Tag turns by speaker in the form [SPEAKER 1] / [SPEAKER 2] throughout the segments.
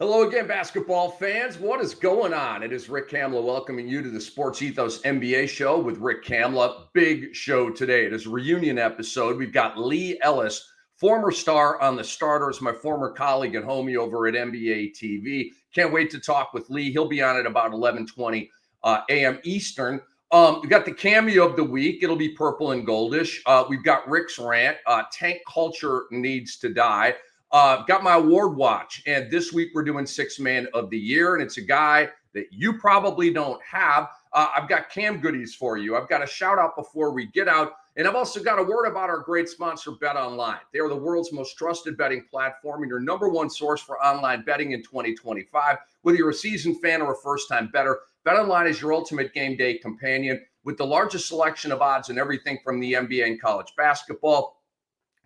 [SPEAKER 1] Hello again, basketball fans. What is going on? It is Rick Kamla welcoming you to the SportsEthos NBA Show with Rick Kamla. Big show today. It is a reunion episode. We've got Leigh Ellis, former star on the Starters, my former colleague and homie over at NBA TV. Can't wait to talk with Leigh. He'll be on at about 11:20 a.m. Eastern. We've got the Kammy of the week. It'll be purple and goldish. We've got Rick's rant. Tank culture needs to die. Got my award watch, and this week we're doing Sixth Man of the Year, and it's a guy that you probably don't have. I've got Cam goodies for you. I've got a shout out before we get out, and I've also got a word about our great sponsor, BetOnline. They are the world's most trusted betting platform and your number one source for online betting in 2025. Whether you're a seasoned fan or a first-time bettor, BetOnline is your ultimate game day companion with the largest selection of odds in everything from the NBA and college basketball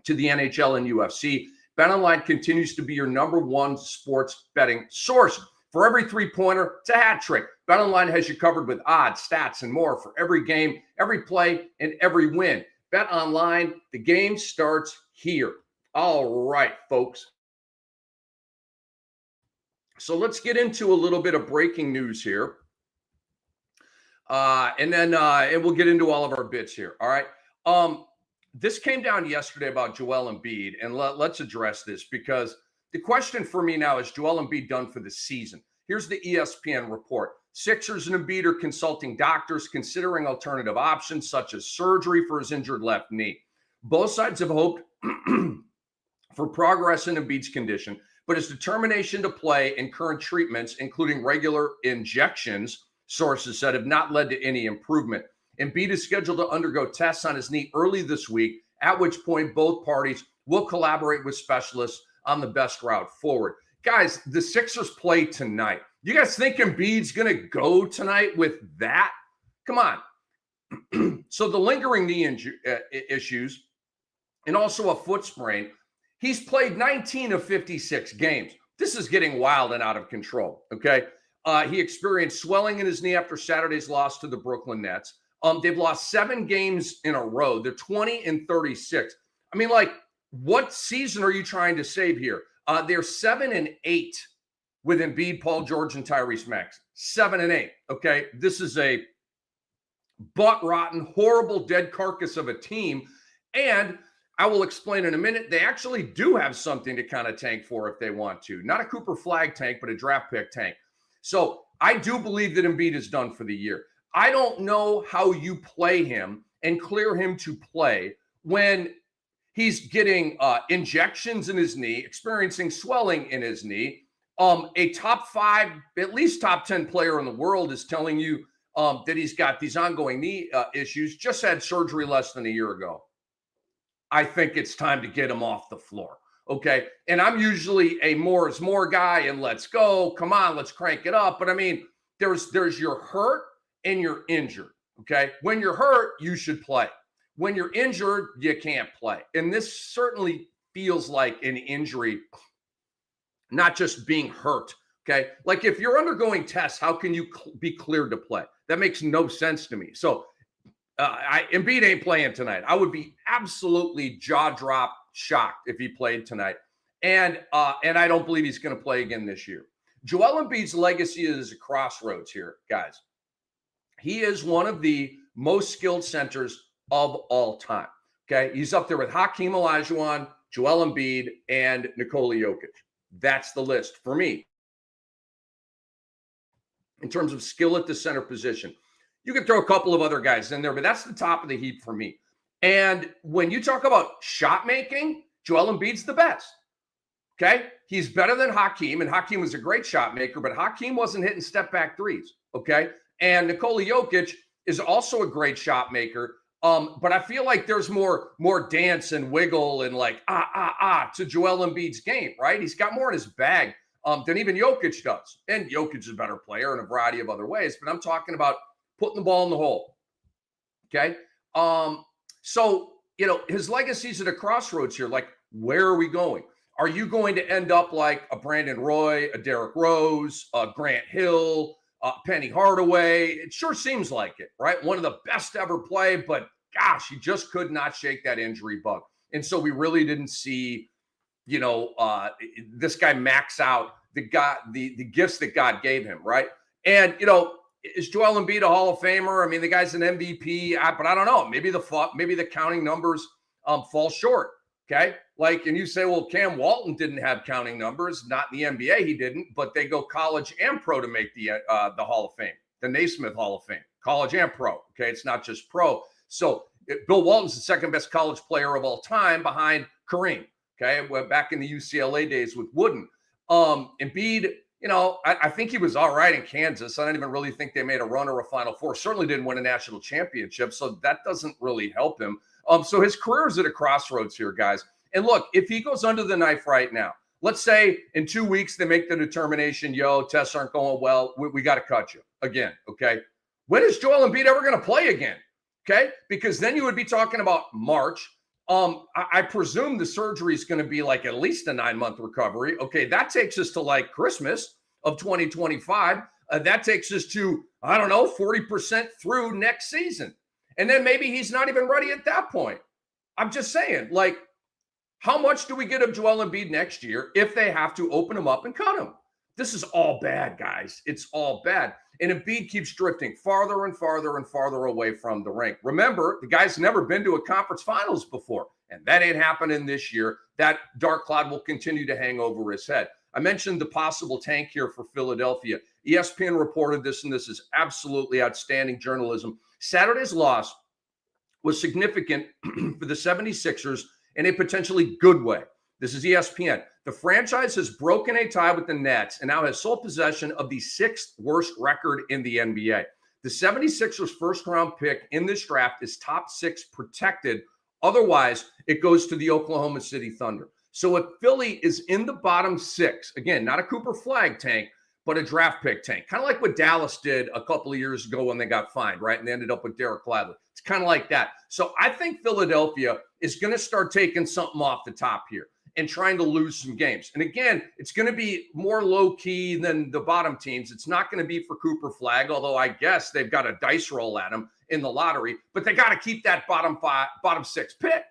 [SPEAKER 1] to the NHL and UFC. BetOnline continues to be your number one sports betting source. For every three-pointer, it's a hat trick. BetOnline has you covered with odds, stats, and more for every game, every play, and every win. BetOnline, the game starts here. All right, folks. So let's get into a little bit of breaking news here. And we'll get into all of our bits here. All right. This came down yesterday about Joel Embiid, and let's address this because the question for me now is Joel Embiid done for the season? Here's the ESPN report. Sixers and Embiid are consulting doctors considering alternative options such as surgery for his injured left knee. Both sides have hoped for progress in Embiid's condition, but his determination to play and current treatments, including regular injections, sources said, have not led to any improvement. Embiid is scheduled to undergo tests on his knee early this week, at which point both parties will collaborate with specialists on the best route forward. Guys, the Sixers play tonight. You guys think Embiid's going to go tonight with that? Come on. So the lingering knee issues and also a foot sprain, he's played 19 of 56 games. This is getting wild and out of control, okay? He experienced swelling in his knee after Saturday's loss to the Brooklyn Nets. They've lost 7 games in a row. They're 20 and 36. I mean, like, what season are you trying to save here? They're 7 and 8 with Embiid, Paul George, and Tyrese Maxey. 7 and 8. Okay, this is a butt-rotten, horrible, dead carcass of a team. And I will explain in a minute. They actually do have something to kind of tank for if they want to. Not a Cooper Flag tank, but a draft pick tank. So I do believe that Embiid is done for the year. I don't know how you play him and clear him to play when he's getting injections in his knee, experiencing swelling in his knee. A top 5, at least top 10 player in the world is telling you that he's got these ongoing knee issues, just had surgery less than a year ago. I think it's time to get him off the floor. Okay. And I'm usually a more is more guy and let's go. Come on, let's crank it up. But I mean, there's your hurt and you're injured, okay? When you're hurt, you should play. When you're injured, you can't play. And this certainly feels like an injury, not just being hurt, okay? Like if you're undergoing tests, how can you be cleared to play? That makes no sense to me. So Embiid ain't playing tonight. I would be absolutely jaw-drop shocked if he played tonight. And I don't believe he's going to play again this year. Joel Embiid's legacy is a crossroads here, guys. He is one of the most skilled centers of all time. Okay. He's up there with Hakeem Olajuwon, Joel Embiid, and Nikola Jokic. That's the list for me. In terms of skill at the center position, you can throw a couple of other guys in there, but that's the top of the heap for me. And when you talk about shot making, Joel Embiid's the best. Okay. He's better than Hakeem, and Hakeem was a great shot maker, but Hakeem wasn't hitting step back threes. Okay. And Nikola Jokic is also a great shot maker. But I feel like there's more dance and wiggle and like, to Joel Embiid's game, right? He's got more in his bag than even Jokic does. And Jokic is a better player in a variety of other ways, but I'm talking about putting the ball in the hole. Okay. So, you know, his legacy's at a crossroads here. Like, where are we going? Are you going to end up like a Brandon Roy, a Derrick Rose, a Grant Hill, Penny Hardaway? It sure seems like it, right? One of the best ever play, but gosh, he just could not shake that injury bug. And so we really didn't see this guy max out the gifts that God gave him, right? And is Joel Embiid a Hall of Famer? I mean, the guy's an MVP, but I don't know. Maybe the counting numbers fall short. Okay, and you say, well, Cam Walton didn't have counting numbers, not in the NBA, he didn't, but they go college and pro to make the Hall of Fame, the Naismith Hall of Fame, college and pro. Okay, it's not just pro. So Bill Walton's the second best college player of all time behind Kareem. Okay, back in the UCLA days with Wooden. Embiid, I think he was all right in Kansas. I don't even really think they made a run or a Final Four. Certainly didn't win a national championship, so that doesn't really help him. So his career is at a crossroads here, guys. And look, if he goes under the knife right now, let's say in 2 weeks they make the determination, tests aren't going well, we got to cut you again, okay? When is Joel Embiid ever going to play again, okay? Because then you would be talking about March. I presume the surgery is going to be at least a 9-month recovery. Okay, that takes us to Christmas of 2025. That takes us to, 40% through next season. And then maybe he's not even ready at that point. I'm just saying, how much do we get of Joel Embiid next year if they have to open him up and cut him? This is all bad, guys. It's all bad. And Embiid keeps drifting farther and farther and farther away from the rink. Remember, the guy's never been to a conference finals before, and that ain't happening this year. That dark cloud will continue to hang over his head. I mentioned the possible tank here for Philadelphia. ESPN reported this, and this is absolutely outstanding journalism. Saturday's loss was significant for the 76ers in a potentially good way. This is ESPN. The franchise has broken a tie with the Nets and now has sole possession of the 6th worst record in the NBA. The 76ers first-round pick in this draft is top 6 protected. Otherwise, it goes to the Oklahoma City Thunder. So if Philly is in the bottom 6, again, not a Cooper Flag tank, but a draft pick tank, kind of like what Dallas did a couple of years ago when they got fined, right? And they ended up with Derek Lively. It's kind of like that. So I think Philadelphia is going to start taking something off the top here and trying to lose some games. And again, it's going to be more low-key than the bottom teams. It's not going to be for Cooper Flag, although I guess they've got a dice roll at him in the lottery. But they got to keep that bottom 6 pick.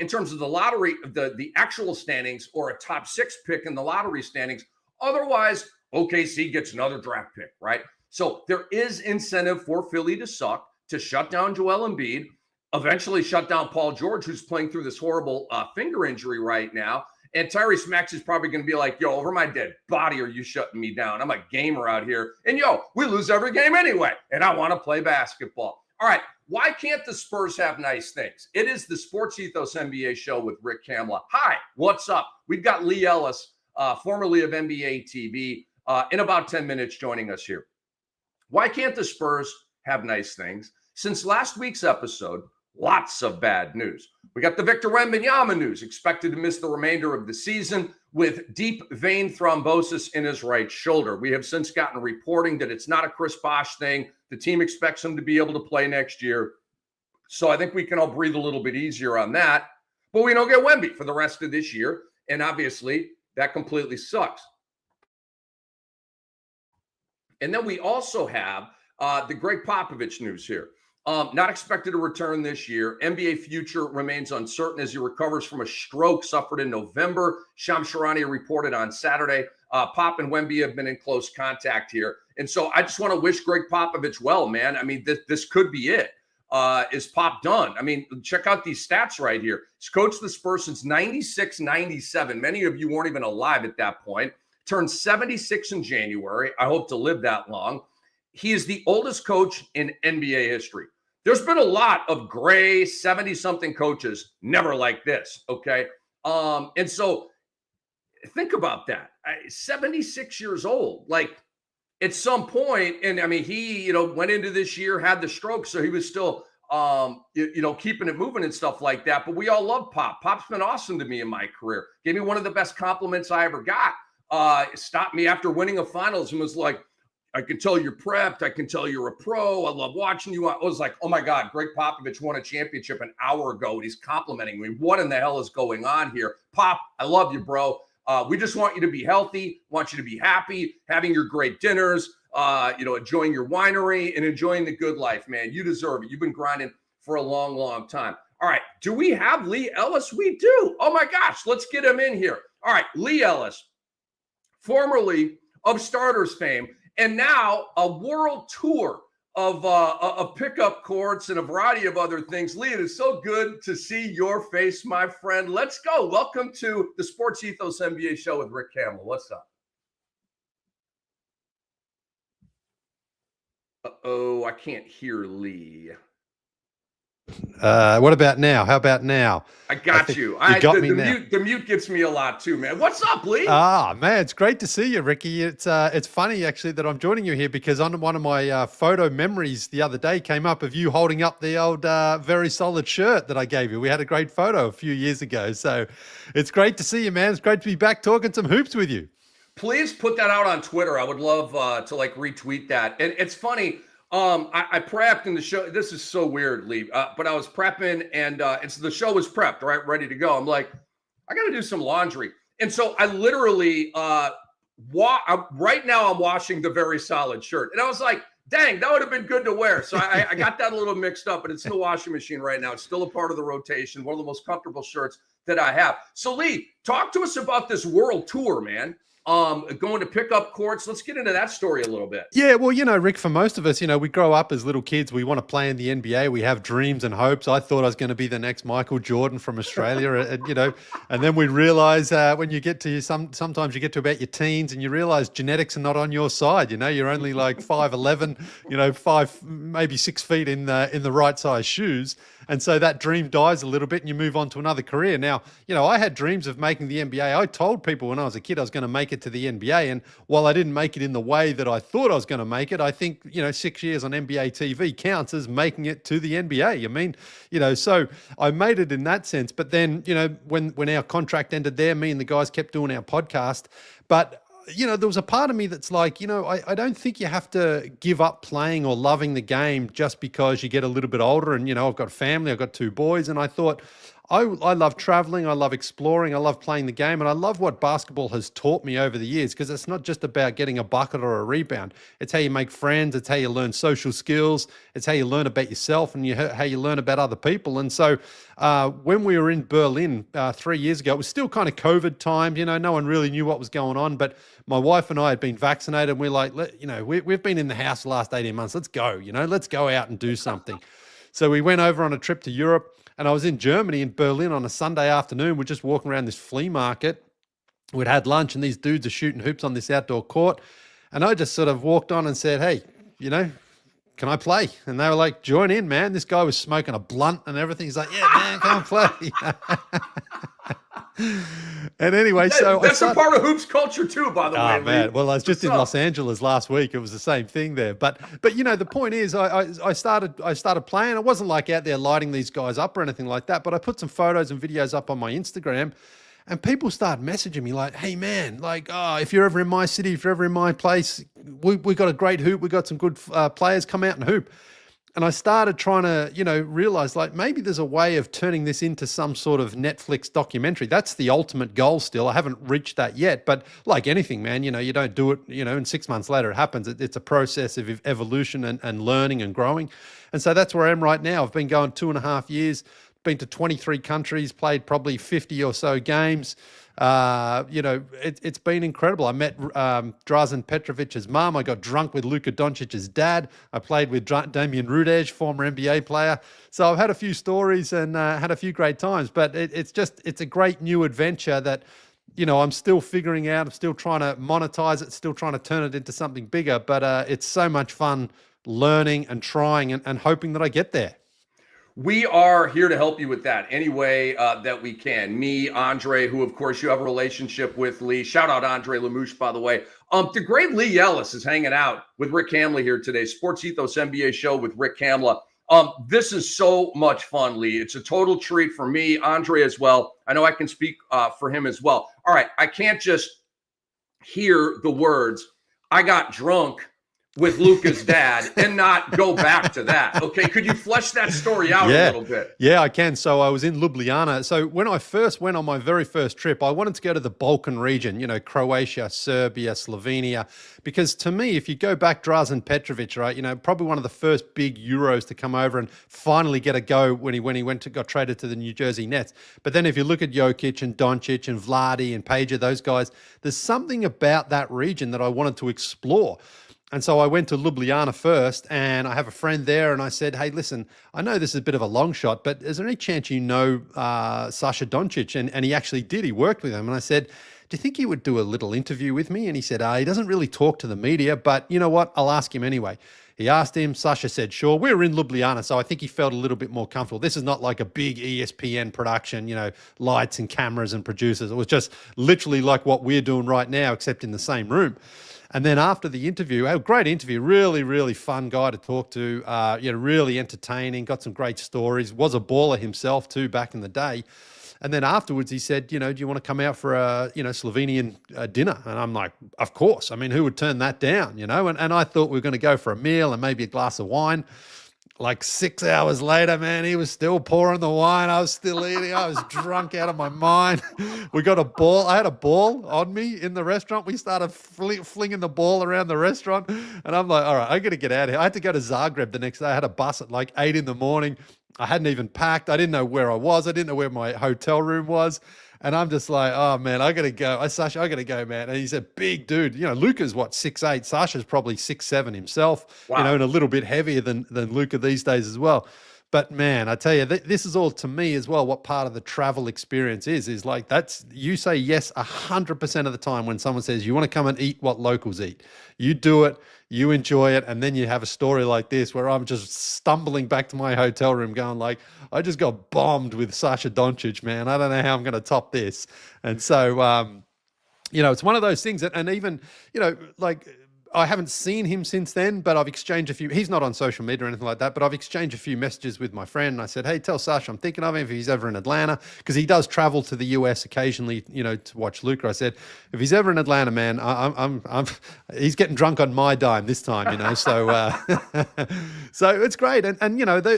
[SPEAKER 1] In terms of the lottery, the actual standings, or a top 6 pick in the lottery standings. Otherwise, OKC gets another draft pick, right? So there is incentive for Philly to suck, to shut down Joel Embiid, eventually shut down Paul George, who's playing through this horrible finger injury right now. And Tyrese Maxey's probably going to be like, over my dead body, are you shutting me down? I'm a gamer out here. And we lose every game anyway. And I want to play basketball. All right. Why can't the Spurs have nice things? It is the SportsEthos NBA Show with Rick Kamla. Hi, what's up? We've got Leigh Ellis, formerly of NBA TV, in about 10 minutes joining us here. Why can't the Spurs have nice things? Since last week's episode, lots of bad news. We got the Victor Wembanyama news, expected to miss the remainder of the season with deep vein thrombosis in his right shoulder. We have since gotten reporting that it's not a Chris Bosh thing. The team expects him to be able to play next year. So I think we can all breathe a little bit easier on that. But we don't get Wemby for the rest of this year. And obviously, that completely sucks. And then we also have the Greg Popovich news here. Not expected to return this year. NBA future remains uncertain as he recovers from a stroke suffered in November. Shams Charania reported on Saturday. Pop and Wemby have been in close contact here. And so I just want to wish Greg Popovich well, man. I mean, this could be it. Is Pop done? I mean, check out these stats right here. He's coached the Spurs since 96, 97. Many of you weren't even alive at that point. Turned 76 in January. I hope to live that long. He is the oldest coach in NBA history. There's been a lot of gray 70-something coaches, never like this, okay? And so think about that. 76 years old. At some point, and I mean, he, went into this year, had the stroke, so he was still, keeping it moving and stuff like that. But we all love Pop. Pop's been awesome to me in my career. Gave me one of the best compliments I ever got. Stopped me after winning a finals and was like, I can tell you're prepped. I can tell you're a pro. I love watching you. I was like, oh my God, Greg Popovich won a championship an hour ago and he's complimenting me. What in the hell is going on here? Pop, I love you, bro. We just want you to be healthy, want you to be happy, having your great dinners, enjoying your winery and enjoying the good life, man. You deserve it. You've been grinding for a long, long time. All right. Do we have Leigh Ellis? We do. Oh my gosh. Let's get him in here. All right. Leigh Ellis, formerly of Starters fame, and now a world tour of pickup courts and a variety of other things. Leigh, it is so good to see your face, my friend. Let's go. Welcome to the Sports Ethos NBA Show with Rick Kamla. What's up? Uh-oh, I can't hear Leigh.
[SPEAKER 2] What about now? How about now?
[SPEAKER 1] I got you.
[SPEAKER 2] You got me now.
[SPEAKER 1] The mute gets me a lot too, man. What's up, Leigh?
[SPEAKER 2] Man, it's great to see you, Ricky. It's funny actually that I'm joining you here because on one of my photo memories the other day came up of you holding up the old very solid shirt that I gave you. We had a great photo a few years ago, so it's great to see you, man. It's great to be back talking some hoops with you.
[SPEAKER 1] Please put that out on Twitter. I would love to like retweet that. And it's funny. I prepped in the show. This is so weird, Leigh. But I was prepping, and the show was prepped, right, ready to go. I'm like, I got to do some laundry, and so I literally right now I'm washing the very solid shirt, and I was like, dang, that would have been good to wear. So I got that a little mixed up, but it's in the washing machine right now. It's still a part of the rotation. One of the most comfortable shirts that I have. So Leigh, talk to us about this world tour, man. Going to pick up courts. Let's get into that story a little bit.
[SPEAKER 2] Yeah, well, Rick, for most of us, we grow up as little kids. We want to play in the NBA. We have dreams and hopes. I thought I was going to be the next Michael Jordan from Australia, and then we realize when you get to sometimes you get to about your teens and you realize genetics are not on your side. You're only like 5'11", 5, maybe 6 feet in the right size shoes. And so that dream dies a little bit and you move on to another career. Now, I had dreams of making the NBA. I told people when I was a kid I was going to make it to the NBA. And while I didn't make it in the way that I thought I was going to make it, I think, 6 years on NBA TV counts as making it to the NBA. I mean, so I made it in that sense. But then, when our contract ended there, me and the guys kept doing our podcast. But there was a part of me that's like, I don't think you have to give up playing or loving the game just because you get a little bit older. And, I've got a family, I've got 2 boys. And I thought, I love traveling, I love exploring, I love playing the game, and I love what basketball has taught me over the years because it's not just about getting a bucket or a rebound. It's how you make friends, it's how you learn social skills, it's how you learn about yourself and how you learn about other people. And so when we were in Berlin 3 years ago, it was still kind of COVID time, no one really knew what was going on, but my wife and I had been vaccinated and we're like, we've been in the house the last 18 months, let's go, let's go out and do something. So we went over on a trip to Europe. And I was in Germany, in Berlin, on a Sunday afternoon. We're just walking around this flea market. We'd had lunch, and these dudes are shooting hoops on this outdoor court. And I just sort of walked on and said, hey, can I play? And they were like, join in, man. This guy was smoking a blunt and everything. He's like, yeah, man, come on, play. And anyway,
[SPEAKER 1] that's a part of hoops culture too, by the way.
[SPEAKER 2] Oh man, well, I was just in Los Angeles last week. It was the same thing there. But the point is, I started playing. I wasn't like out there lighting these guys up or anything like that. But I put some photos and videos up on my Instagram, and people started messaging me like, "Hey man, if you're ever in my city, if you're ever in my place, we got a great hoop. We got some good players. Come out and hoop." And I started trying to, realize maybe there's a way of turning this into some sort of Netflix documentary. That's the ultimate goal still. I haven't reached that yet, but like anything, man, you don't do it, and 6 months later it happens. It's a process of evolution and learning and growing. And so that's where I am right now. I've been going 2.5 years, been to 23 countries, played probably 50 or so games. It's been incredible. I met Drazen Petrovic's mom. I got drunk with Luka Doncic's dad. I played with Damien Rudej, former NBA player. So I've had a few stories and had a few great times. But it's a great new adventure that, I'm still figuring out. I'm still trying to monetize it, still trying to turn it into something bigger. But it's so much fun learning and trying and hoping that I get there.
[SPEAKER 1] We are here to help you with that any way that we can. Me, Andre, who, of course, you have a relationship with, Leigh. Shout out Andre Lamouche, by the way. The great Leigh Ellis is hanging out with Rick Kamla here today. Sports Ethos NBA Show with Rick Kamla. This is so much fun, Leigh. It's a total treat for me, Andre as well. I know I can speak for him as well. All right, I can't just hear the words, I got drunk with Luka's dad and not go back to that. Okay, could you flesh that story out a little bit?
[SPEAKER 2] Yeah, I can. So I was in Ljubljana. So when I first went on my very first trip, I wanted to go to the Balkan region, Croatia, Serbia, Slovenia, because to me, if you go back, Drazen Petrovic, right, probably one of the first big Euros to come over and finally get a go when he got traded to the New Jersey Nets. But then if you look at Jokic and Doncic and Vladi and Pager, those guys, there's something about that region that I wanted to explore. And so I went to Ljubljana first, and I have a friend there, and I said, hey, listen, I know this is a bit of a long shot, but is there any chance you know Sasha Doncic? And he actually did. He worked with him. And I said, do you think he would do a little interview with me? And he said, he doesn't really talk to the media, but you know what? I'll ask him anyway. He asked him. Sasha said, sure. We were in Ljubljana, so I think he felt a little bit more comfortable. This is not like a big ESPN production, lights and cameras and producers. It was just literally like what we're doing right now, except in the same room. And then after the interview, a great interview, really, really fun guy to talk to, really entertaining, got some great stories, was a baller himself too back in the day. And then afterwards he said, do you want to come out for a, Slovenian dinner? And I'm like, of course. I mean, who would turn that down, And I thought we were going to go for a meal and maybe a glass of wine. Like 6 hours later, man, he was still pouring the wine. I was still eating. I was drunk out of my mind. We got a ball. I had a ball on me in the restaurant. We started flinging the ball around the restaurant. And I'm like, all right, I got to get out of here. I had to go to Zagreb the next day. I had a bus at like 8 a.m. I hadn't even packed. I didn't know where I was. I didn't know where my hotel room was. And I'm just like, oh, man, I got to go. Sasha, I got to go, man. And he's a big dude. Luka's what, 6'8". Sasha's probably 6'7" himself,
[SPEAKER 1] wow.
[SPEAKER 2] And a little bit heavier than Luka these days as well. But, man, I tell you, this is all to me as well what part of the travel experience is like you say yes 100% of the time when someone says you want to come and eat what locals eat. You do it, you enjoy it, and then you have a story like this where I'm just stumbling back to my hotel room going like, I just got bombed with Sasha Doncic, man. I don't know how I'm going to top this. And so, it's one of those things that, and even, like I haven't seen him since then, but I've exchanged a few. He's not on social media or anything like that, but I've exchanged a few messages with my friend. And I said, hey, tell Sasha I'm thinking of him if he's ever in Atlanta, because he does travel to the US occasionally, to watch Luka. I said, if he's ever in Atlanta, man, he's getting drunk on my dime this time, So, so it's great. And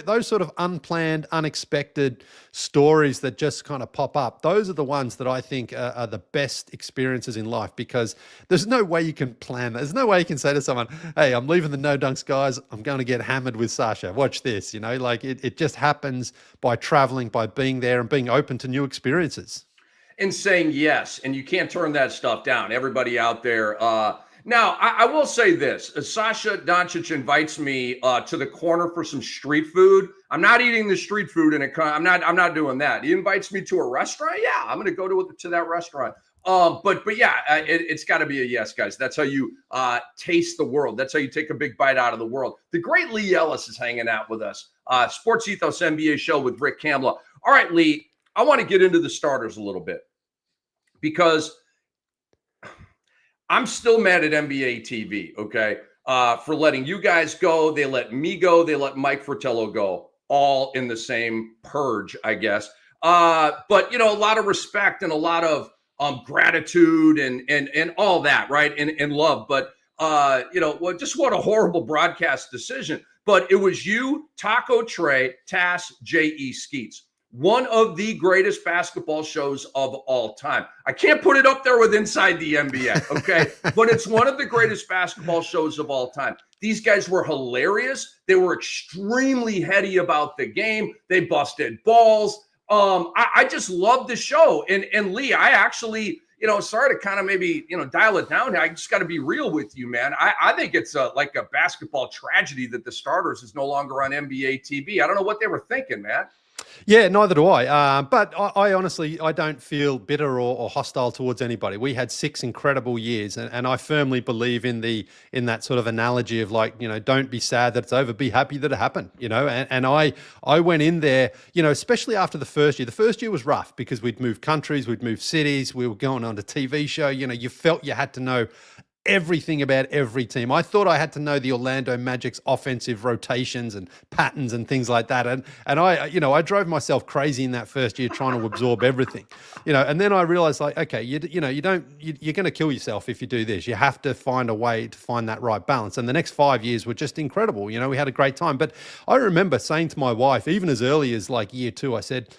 [SPEAKER 2] those sort of unplanned, unexpected stories that just kind of pop up, those are the ones that I think are the best experiences in life, because there's no way you can plan that. There's no way you can say to someone, hey, I'm leaving the No Dunks guys. I'm going to get hammered with Sasha. Watch this, like it just happens by traveling, by being there and being open to new experiences.
[SPEAKER 1] And saying yes, and you can't turn that stuff down. Everybody out there. Now, I will say this. Sasha Doncic invites me to the corner for some street food. I'm not eating the street food I'm not doing that. He invites me to a restaurant. Yeah, I'm going to go to that restaurant. But yeah, it's got to be a yes, guys. That's how you taste the world. That's how you take a big bite out of the world. The great Leigh Ellis is hanging out with us. SportsEthos NBA Show with Rick Kamla. All right, Leigh, I want to get into the starters a little bit because I'm still mad at NBA TV, okay, for letting you guys go. They let me go. They let Mike Fratello go, all in the same purge, I guess. But, a lot of respect and a lot of gratitude and all that, right? And love. But, just what a horrible broadcast decision. But it was you, Taco Trey, Tass, J.E. Skeets. One of the greatest basketball shows of all time. I can't put it up there with Inside the NBA, okay? But it's one of the greatest basketball shows of all time. These guys were hilarious. They were extremely heady about the game. They busted balls. I just love the show. And Leigh, I actually, sorry to kind of maybe, dial it down here. I just got to be real with you, man. I think it's like a basketball tragedy that the starters is no longer on NBA TV. I don't know what they were thinking, man.
[SPEAKER 2] Yeah, neither do I. But I honestly, I don't feel bitter or hostile towards anybody. We had 6 incredible years, and I firmly believe in that sort of analogy of like, don't be sad that it's over, be happy that it happened, And I went in there, especially after the first year. The first year was rough because we'd moved countries, we'd moved cities, we were going on a TV show. You felt you had to know everything about every team. I thought I had to know the Orlando Magic's offensive rotations and patterns and things like that. And I drove myself crazy in that first year trying to absorb everything, and then I realized, like, okay, you're going to kill yourself if you do this. You have to find a way to find that right balance. And the next 5 years were just incredible. We had a great time. But I remember saying to my wife, even as early as like year 2, I said,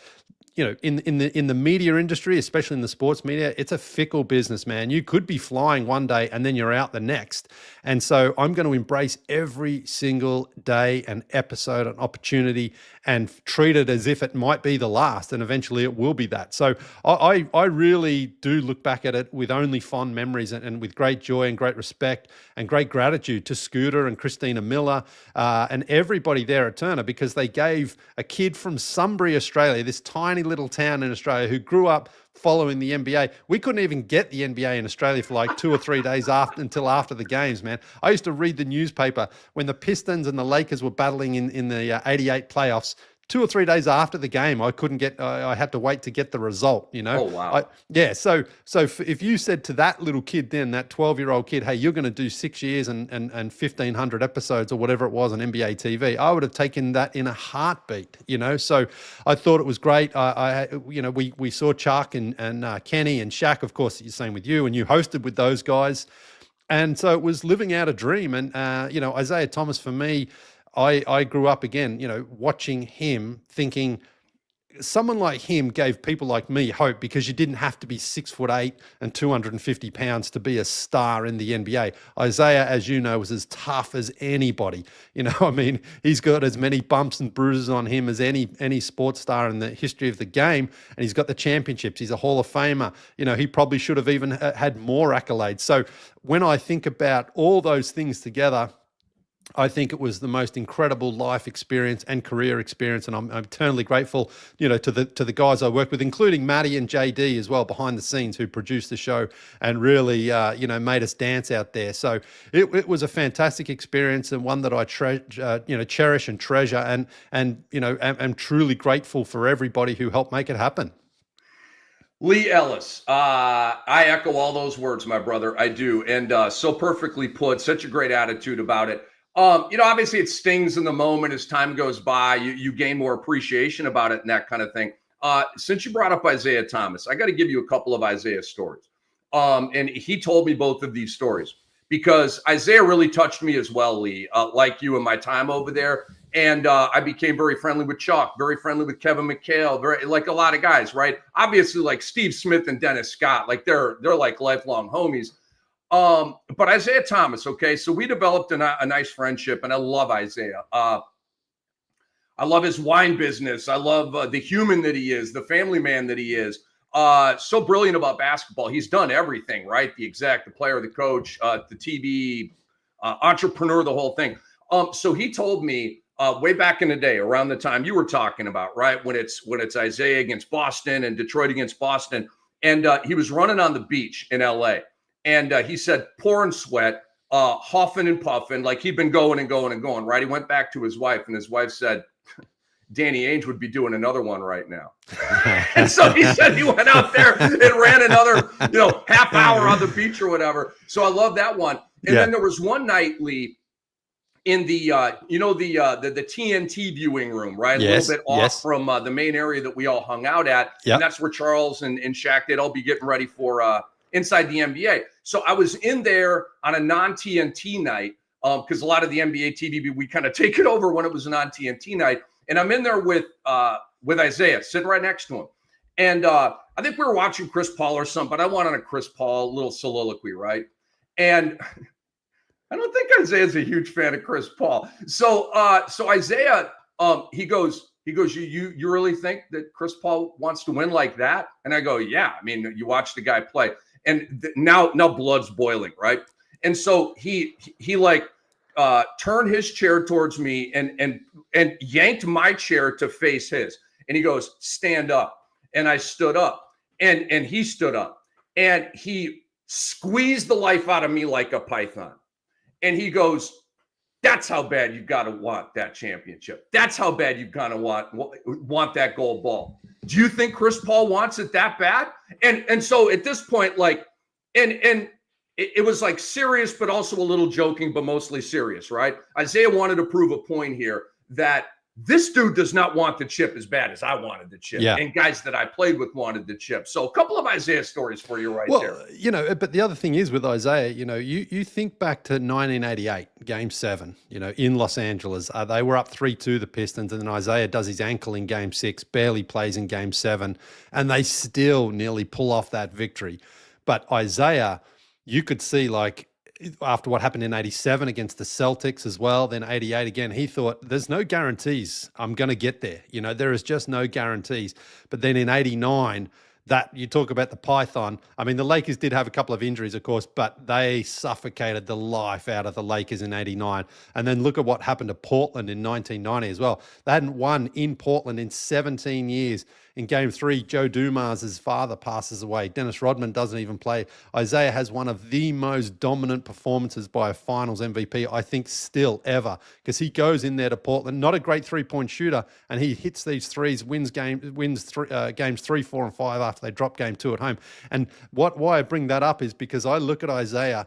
[SPEAKER 2] in the media industry, especially in the sports media, it's a fickle business, man. You could be flying one day and then you're out the next. And so I'm going to embrace every single day and episode and opportunity and treat it as if it might be the last, and eventually it will be that. So I really do look back at it with only fond memories and with great joy and great respect and great gratitude to Scooter and Christina Miller and everybody there at Turner, because they gave a kid from Sunbury, Australia, this tiny little town in Australia, who grew up following the NBA. We couldn't even get the NBA in Australia for like 2 or 3 days until after the games, man. I used to read the newspaper when the Pistons and the Lakers were battling in the 88 playoffs. 2 or 3 days after the game, I had to wait to get the result,
[SPEAKER 1] Oh, wow.
[SPEAKER 2] So if you said to that little kid then, that 12-year-old kid, hey, you're going to do 6 years and 1,500 episodes or whatever it was on NBA TV, I would have taken that in a heartbeat, So I thought it was great. We saw Chuck and Kenny and Shaq, of course, the same with you, and you hosted with those guys. And so it was living out a dream. And, Isaiah Thomas, for me, I grew up again, watching him, thinking someone like him gave people like me hope, because you didn't have to be 6'8" and 250 pounds to be a star in the NBA. Isaiah, as you know, was as tough as anybody. He's got as many bumps and bruises on him as any sports star in the history of the game. And he's got the championships. He's a Hall of Famer. He probably should have even had more accolades. So when I think about all those things together, I think it was the most incredible life experience and career experience, and I'm eternally grateful, to the guys I worked with, including Matty and JD as well behind the scenes, who produced the show and really, made us dance out there. So it was a fantastic experience, and one that I cherish and treasure, and am truly grateful for everybody who helped make it happen.
[SPEAKER 1] Leigh Ellis, I echo all those words, my brother. I do, and so perfectly put. Such a great attitude about it. Obviously it stings in the moment as time goes by. You gain more appreciation about it and that kind of thing. Since you brought up Isaiah Thomas, I got to give you a couple of Isaiah stories. And he told me both of these stories because Isaiah really touched me as well, Leigh, like you in my time over there. And I became very friendly with Chuck, very friendly with Kevin McHale, very like a lot of guys, right? Obviously, like Steve Smith and Dennis Scott, like they're like lifelong homies. But Isaiah Thomas, okay, so we developed a nice friendship, and I love Isaiah. I love his wine business. I love the human that he is, the family man that he is. So brilliant about basketball. He's done everything, right? The exec, the player, the coach, the TV, entrepreneur, the whole thing. So he told me way back in the day, around the time you were talking about, right, when it's Isaiah against Boston and Detroit against Boston, and he was running on the beach in LA. And he said, pouring sweat, huffing and puffing, like he'd been going and going and going, right? He went back to his wife, and his wife said, Danny Ainge would be doing another one right now. And so he said he went out there and ran another, half hour on the beach or whatever. So I love that one. And then there was one night, Leigh, in the, the TNT viewing room, right?
[SPEAKER 2] Yes,
[SPEAKER 1] a little bit off from the main area that we all hung out at. Yep. And that's where Charles and Shaq, they'd all be getting ready for inside the NBA. So I was in there on a non-TNT night because a lot of the NBA TV, we kind of take it over when it was a non-TNT night. And I'm in there with Isaiah, sitting right next to him. And I think we were watching Chris Paul or something, but I wanted a Chris Paul little soliloquy, right? And I don't think Isaiah's a huge fan of Chris Paul. So Isaiah, he goes, you really think that Chris Paul wants to win like that? And I go, yeah. I mean, you watch the guy play. And now blood's boiling, right? And so he turned his chair towards me and yanked my chair to face his. And he goes, stand up. And I stood up, and he stood up, and he squeezed the life out of me like a python. And he goes, that's how bad you've got to want that championship. That's how bad you've got to want that gold ball. Do you think Chris Paul wants it that bad? And so at this point, like, and it was like serious, but also a little joking, but mostly serious, right? Isaiah wanted to prove a point here that this dude does not want the chip as bad as I wanted the chip.
[SPEAKER 2] Yeah.
[SPEAKER 1] And guys that I played with wanted the chip. So a couple of Isaiah stories for you there.
[SPEAKER 2] You know, but the other thing is with Isaiah, you know, you think back to 1988, Game 7, you know, in Los Angeles. They were up 3-2, the Pistons, and then Isaiah does his ankle in Game 6, barely plays in Game 7, and they still nearly pull off that victory. But Isaiah, you could see, like, after what happened in 87 against the Celtics as well, then 88 again, he thought, there's no guarantees I'm going to get there. You know, there is just no guarantees. But then in 89, that you talk about the Python. I mean, the Lakers did have a couple of injuries, of course, but they suffocated the life out of the Lakers in 89. And then look at what happened to Portland in 1990 as well. They hadn't won in Portland in 17 years. In Game 3, Joe Dumas' father passes away. Dennis Rodman doesn't even play. Isaiah has one of the most dominant performances by a finals MVP, I think, still ever, because he goes in there to Portland, not a great three-point shooter, and he hits these threes, wins games 3, 4, and 5 after they drop Game 2 at home. And why I bring that up is because I look at Isaiah,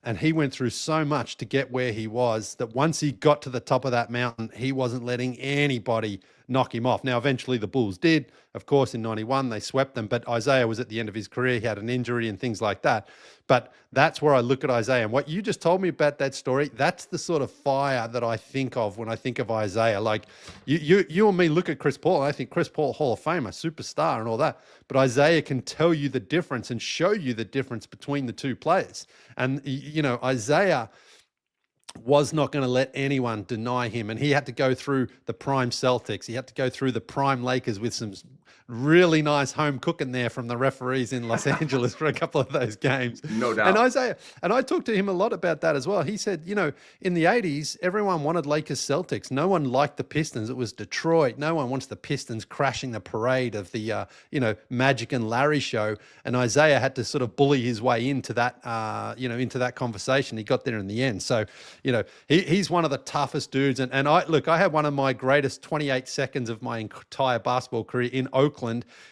[SPEAKER 2] and he went through so much to get where he was that once he got to the top of that mountain, he wasn't letting anybody knock him off. Now, eventually the Bulls did. Of course, in 91, they swept them, but Isaiah was at the end of his career. He had an injury and things like that. But that's where I look at Isaiah. And what you just told me about that story, that's the sort of fire that I think of when I think of Isaiah. Like you and me look at Chris Paul, and I think Chris Paul, Hall of Famer, superstar and all that. But Isaiah can tell you the difference and show you the difference between the two players. And, you know, Isaiah was not going to let anyone deny him. And he had to go through the prime Celtics. He had to go through the prime Lakers with some really nice home cooking there from the referees in Los Angeles for a couple of those games.
[SPEAKER 1] No doubt.
[SPEAKER 2] And Isaiah, and I talked to him a lot about that as well. He said, you know, in the 80s, everyone wanted Lakers Celtics. No one liked the Pistons. It was Detroit. No one wants the Pistons crashing the parade of the, you know, Magic and Larry show. And Isaiah had to sort of bully his way into that, you know, into that conversation. He got there in the end. So, you know, he's one of the toughest dudes. And I had one of my greatest 28 seconds of my entire basketball career in Oakland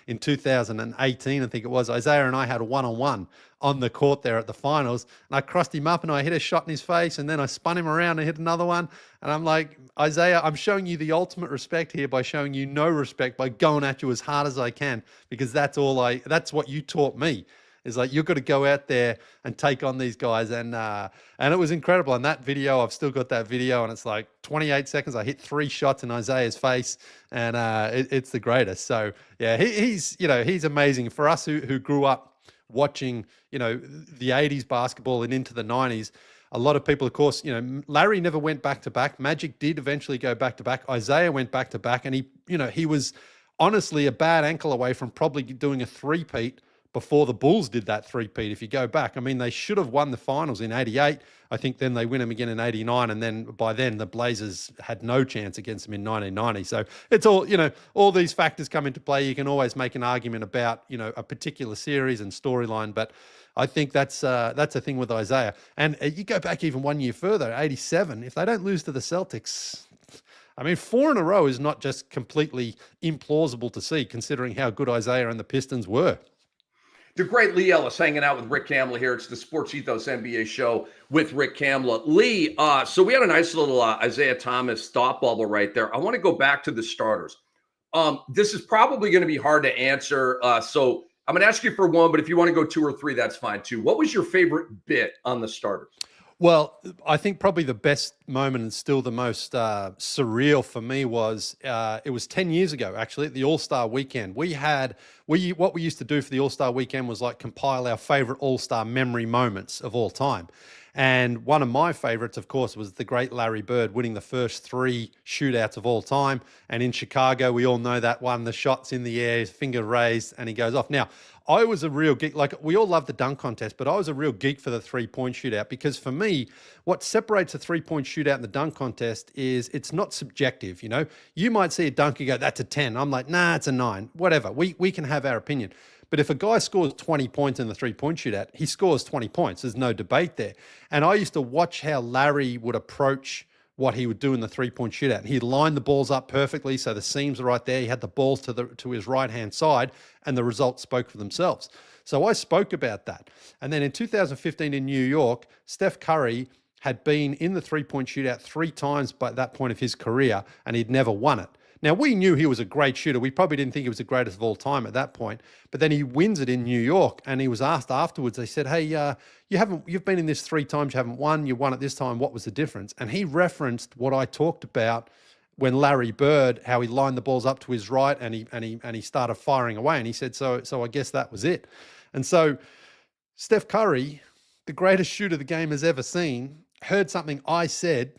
[SPEAKER 2] in 2018, I think it was. Isaiah and I had a one-on-one on the court there at the finals, and I crossed him up and I hit a shot in his face, and then I spun him around and hit another one. And I'm like, Isaiah, I'm showing you the ultimate respect here by showing you no respect by going at you as hard as I can, because that's what you taught me. Is like, you've got to go out there and take on these guys. And it was incredible. And that video, I've still got that video, and it's like 28 seconds. I hit 3 shots in Isaiah's face, and it's the greatest. So yeah, he's amazing. For us who grew up watching, you know, the 80s basketball and into the 90s, a lot of people, of course, you know, Larry never went back to back. Magic did eventually go back to back. Isaiah went back to back, and he was honestly a bad ankle away from probably doing a three-peat before the Bulls did that three-peat. If you go back, I mean, they should have won the finals in 88. I think then they win them again in 89. And then by then the Blazers had no chance against them in 1990. So it's all, you know, all these factors come into play. You can always make an argument about, you know, a particular series and storyline, but I think that's a thing with Isaiah. And you go back even 1 year further, 87, if they don't lose to the Celtics, I mean, 4 in a row is not just completely implausible to see, considering how good Isaiah and the Pistons were.
[SPEAKER 1] The great Leigh Ellis hanging out with Rick Kamla here. It's the SportsEthos NBA Show with Rick Kamla. Lee, so we had a nice little Isaiah Thomas thought bubble right there. I want to go back to the starters. This is probably going to be hard to answer. So I'm going to ask you for one, but if you want to go 2 or 3, that's fine too. What was your favorite bit on the starters?
[SPEAKER 2] Well, I think probably the best moment and still the most surreal for me was it was 10 years ago, actually, at the All-Star weekend. What we used to do for the All-Star weekend was like compile our favorite All-Star memory moments of all time. And one of my favorites, of course, was the great Larry Bird winning the first 3 shootouts of all time. And in Chicago, we all know that one, the shots in the air, his finger raised, and he goes off. Now, I was a real geek. Like, we all love the dunk contest, but I was a real geek for the 3-point shootout, because for me, what separates a 3-point shootout and the dunk contest is it's not subjective. You know, you might see a dunk and go, that's a 10. I'm like, nah, it's a 9, whatever. We can have our opinion. But if a guy scores 20 points in the 3-point shootout, he scores 20 points. There's no debate there. And I used to watch how Larry would approach what he would do in the 3-point shootout. And he'd line the balls up perfectly, so the seams are right there. He had the balls to his right-hand side, and the results spoke for themselves. So I spoke about that. And then in 2015 in New York, Steph Curry had been in the three-point shootout 3 times by that point of his career, and he'd never won it. Now, we knew he was a great shooter. We probably didn't think he was the greatest of all time at that point. But then he wins it in New York, and he was asked afterwards, they said, hey, you've been in this 3 times, you haven't won, you won it this time, what was the difference? And he referenced what I talked about when Larry Bird, how he lined the balls up to his right and he started firing away. And he said, so I guess that was it. And so Steph Curry, the greatest shooter the game has ever seen, heard something I said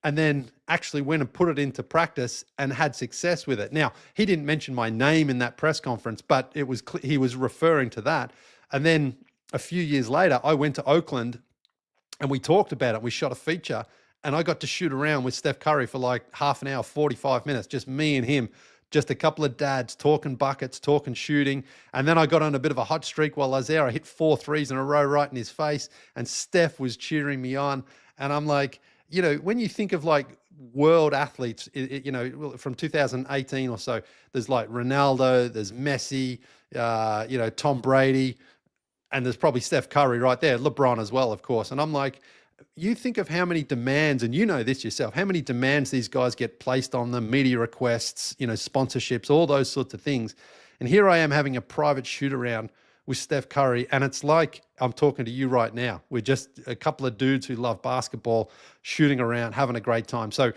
[SPEAKER 2] and then actually went and put it into practice and had success with it. Now, he didn't mention my name in that press conference, but he was referring to that. And then a few years later, I went to Oakland and we talked about it. We shot a feature and I got to shoot around with Steph Curry for like half an hour, 45 minutes, just me and him, just a couple of dads talking buckets, talking shooting. And then I got on a bit of a hot streak while I was there. I hit 4 threes in a row right in his face and Steph was cheering me on. And I'm like, you know, when you think of like world athletes, you know, from 2018 or so, there's like Ronaldo, there's Messi, you know, Tom Brady, and there's probably Steph Curry right there, LeBron as well, of course. And I'm like, you think of how many demands, and you know this yourself, how many demands these guys get placed on them, media requests, you know, sponsorships, all those sorts of things. And here I am having a private shoot around with Steph Curry, and it's like I'm talking to you right now. We're just a couple of dudes who love basketball, shooting around, having a great time. So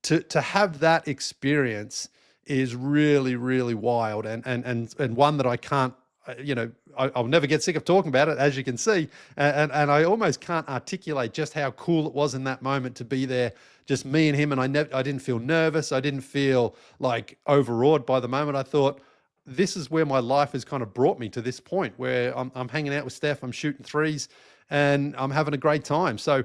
[SPEAKER 2] to have that experience is really, really wild, and one that I can't, you know, I'll never get sick of talking about it, as you can see, and I almost can't articulate just how cool it was in that moment to be there, just me and him, and I didn't feel nervous, I didn't feel like overawed by the moment. I thought, this is where my life has kind of brought me to this point where I'm hanging out with Steph, I'm shooting threes, and I'm having a great time. So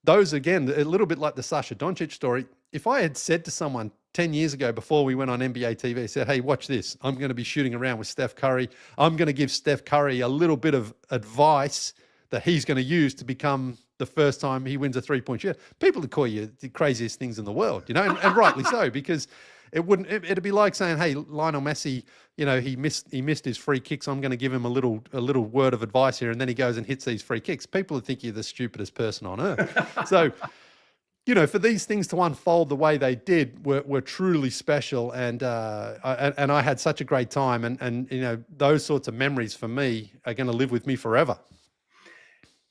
[SPEAKER 2] those, again, a little bit like the Sasha Doncic story. If I had said to someone 10 years ago before we went on NBA TV, said, hey, watch this, I'm going to be shooting around with Steph Curry. I'm going to give Steph Curry a little bit of advice that he's going to use to become the first time he wins a three-point shot. People would call you the craziest things in the world, you know, and rightly so, because it'd be like saying, hey, Lionel Messi, you know, he missed his free kicks. I'm going to give him a little word of advice here. And then he goes and hits these free kicks. People would think you're the stupidest person on earth. So, you know, for these things to unfold the way they did were truly special. And I had such a great time. And, you know, those sorts of memories for me are going to live with me forever.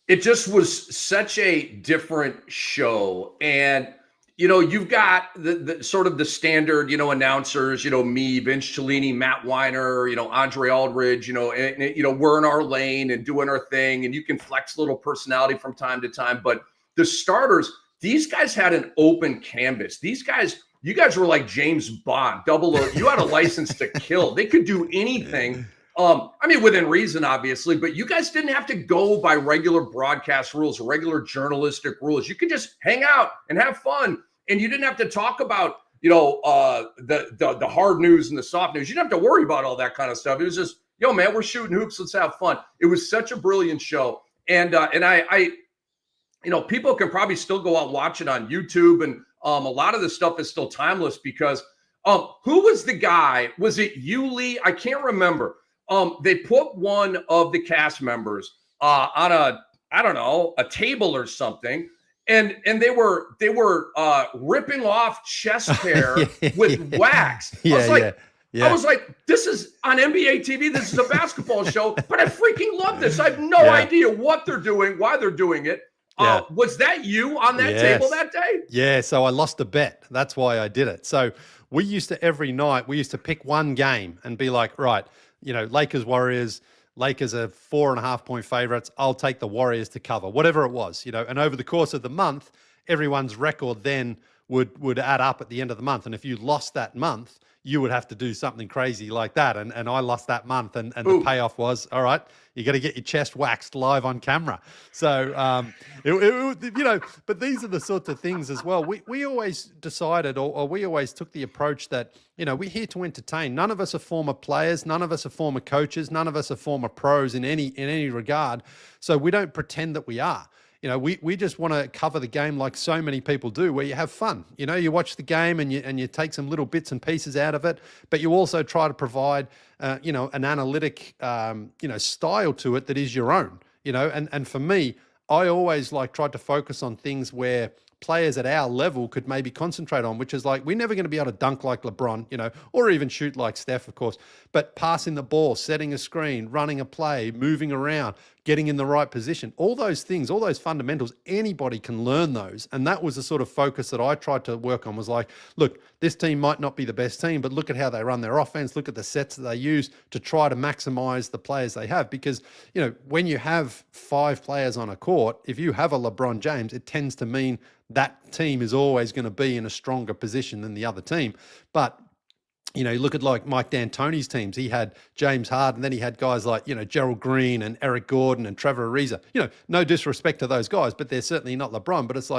[SPEAKER 1] It just was such a different show. And, you know, you've got the sort of the standard, you know, announcers, you know, me, Vince Cellini, Matt Weiner, you know, Andre Aldridge, you know, and, you know, we're in our lane and doing our thing, and you can flex a little personality from time to time. But the starters, these guys had an open canvas. These guys, you guys were like James Bond, 007. You had a license to kill. They could do anything. I mean, within reason, obviously, but you guys didn't have to go by regular broadcast rules, regular journalistic rules. You could just hang out and have fun. And you didn't have to talk about, you know, the hard news and the soft news. You didn't have to worry about all that kind of stuff. It was just, yo, man, we're shooting hoops. Let's have fun. It was such a brilliant show. And I you know, people can probably still go out and watch it on YouTube. And a lot of this stuff is still timeless because who was the guy? Was it you, Lee? I can't remember. They put one of the cast members on a table or something. And they were ripping off chest hair with wax. I was like, this is on NBA TV. This is a basketball show, but I freaking love this. I have no idea what they're doing, why they're doing it. Was that you on that table that day? Yeah.
[SPEAKER 2] So I lost a bet. That's why I did it. So we used to, every night, we used to pick one game and be like, right, you know, Lakers, Warriors, Lakers are 4.5 point favorites. I'll take the Warriors to cover, whatever it was, you know. And over the course of the month, everyone's record then would add up at the end of the month. And if you lost that month, you would have to do something crazy like that. And I lost that month, and the payoff was, all right, you got to get your chest waxed live on camera. So, you know, but these are the sorts of things as well. We always decided, or we always took the approach that, you know, we're here to entertain. None of us are former players. None of us are former coaches. None of us are former pros in any regard. So we don't pretend that we are. we just want to cover the game like so many people do, where you have fun. You watch the game and you take some little bits and pieces out of it, but you also try to provide, an analytic, style to it that is your own, and for me, I always tried to focus on things where players at our level could maybe concentrate on, which is we're never going to be able to dunk like LeBron, or even shoot like Steph, of course, but passing the ball, setting a screen, running a play, moving around, getting in the right position, all those things, all those fundamentals, anybody can learn those. And that was the sort of focus that I tried to work on, was look, this team might not be the best team, but look at how they run their offense. Look at the sets that they use to try to maximize the players they have. Because, when you have 5 players on a court, if you have a LeBron James, it tends to mean that team is always going to be in a stronger position than the other team. But you look at Mike D'Antoni's teams. He had James Harden, then he had guys like, Gerald Green and Eric Gordon and Trevor Ariza. No disrespect to those guys, but they're certainly not LeBron. But it's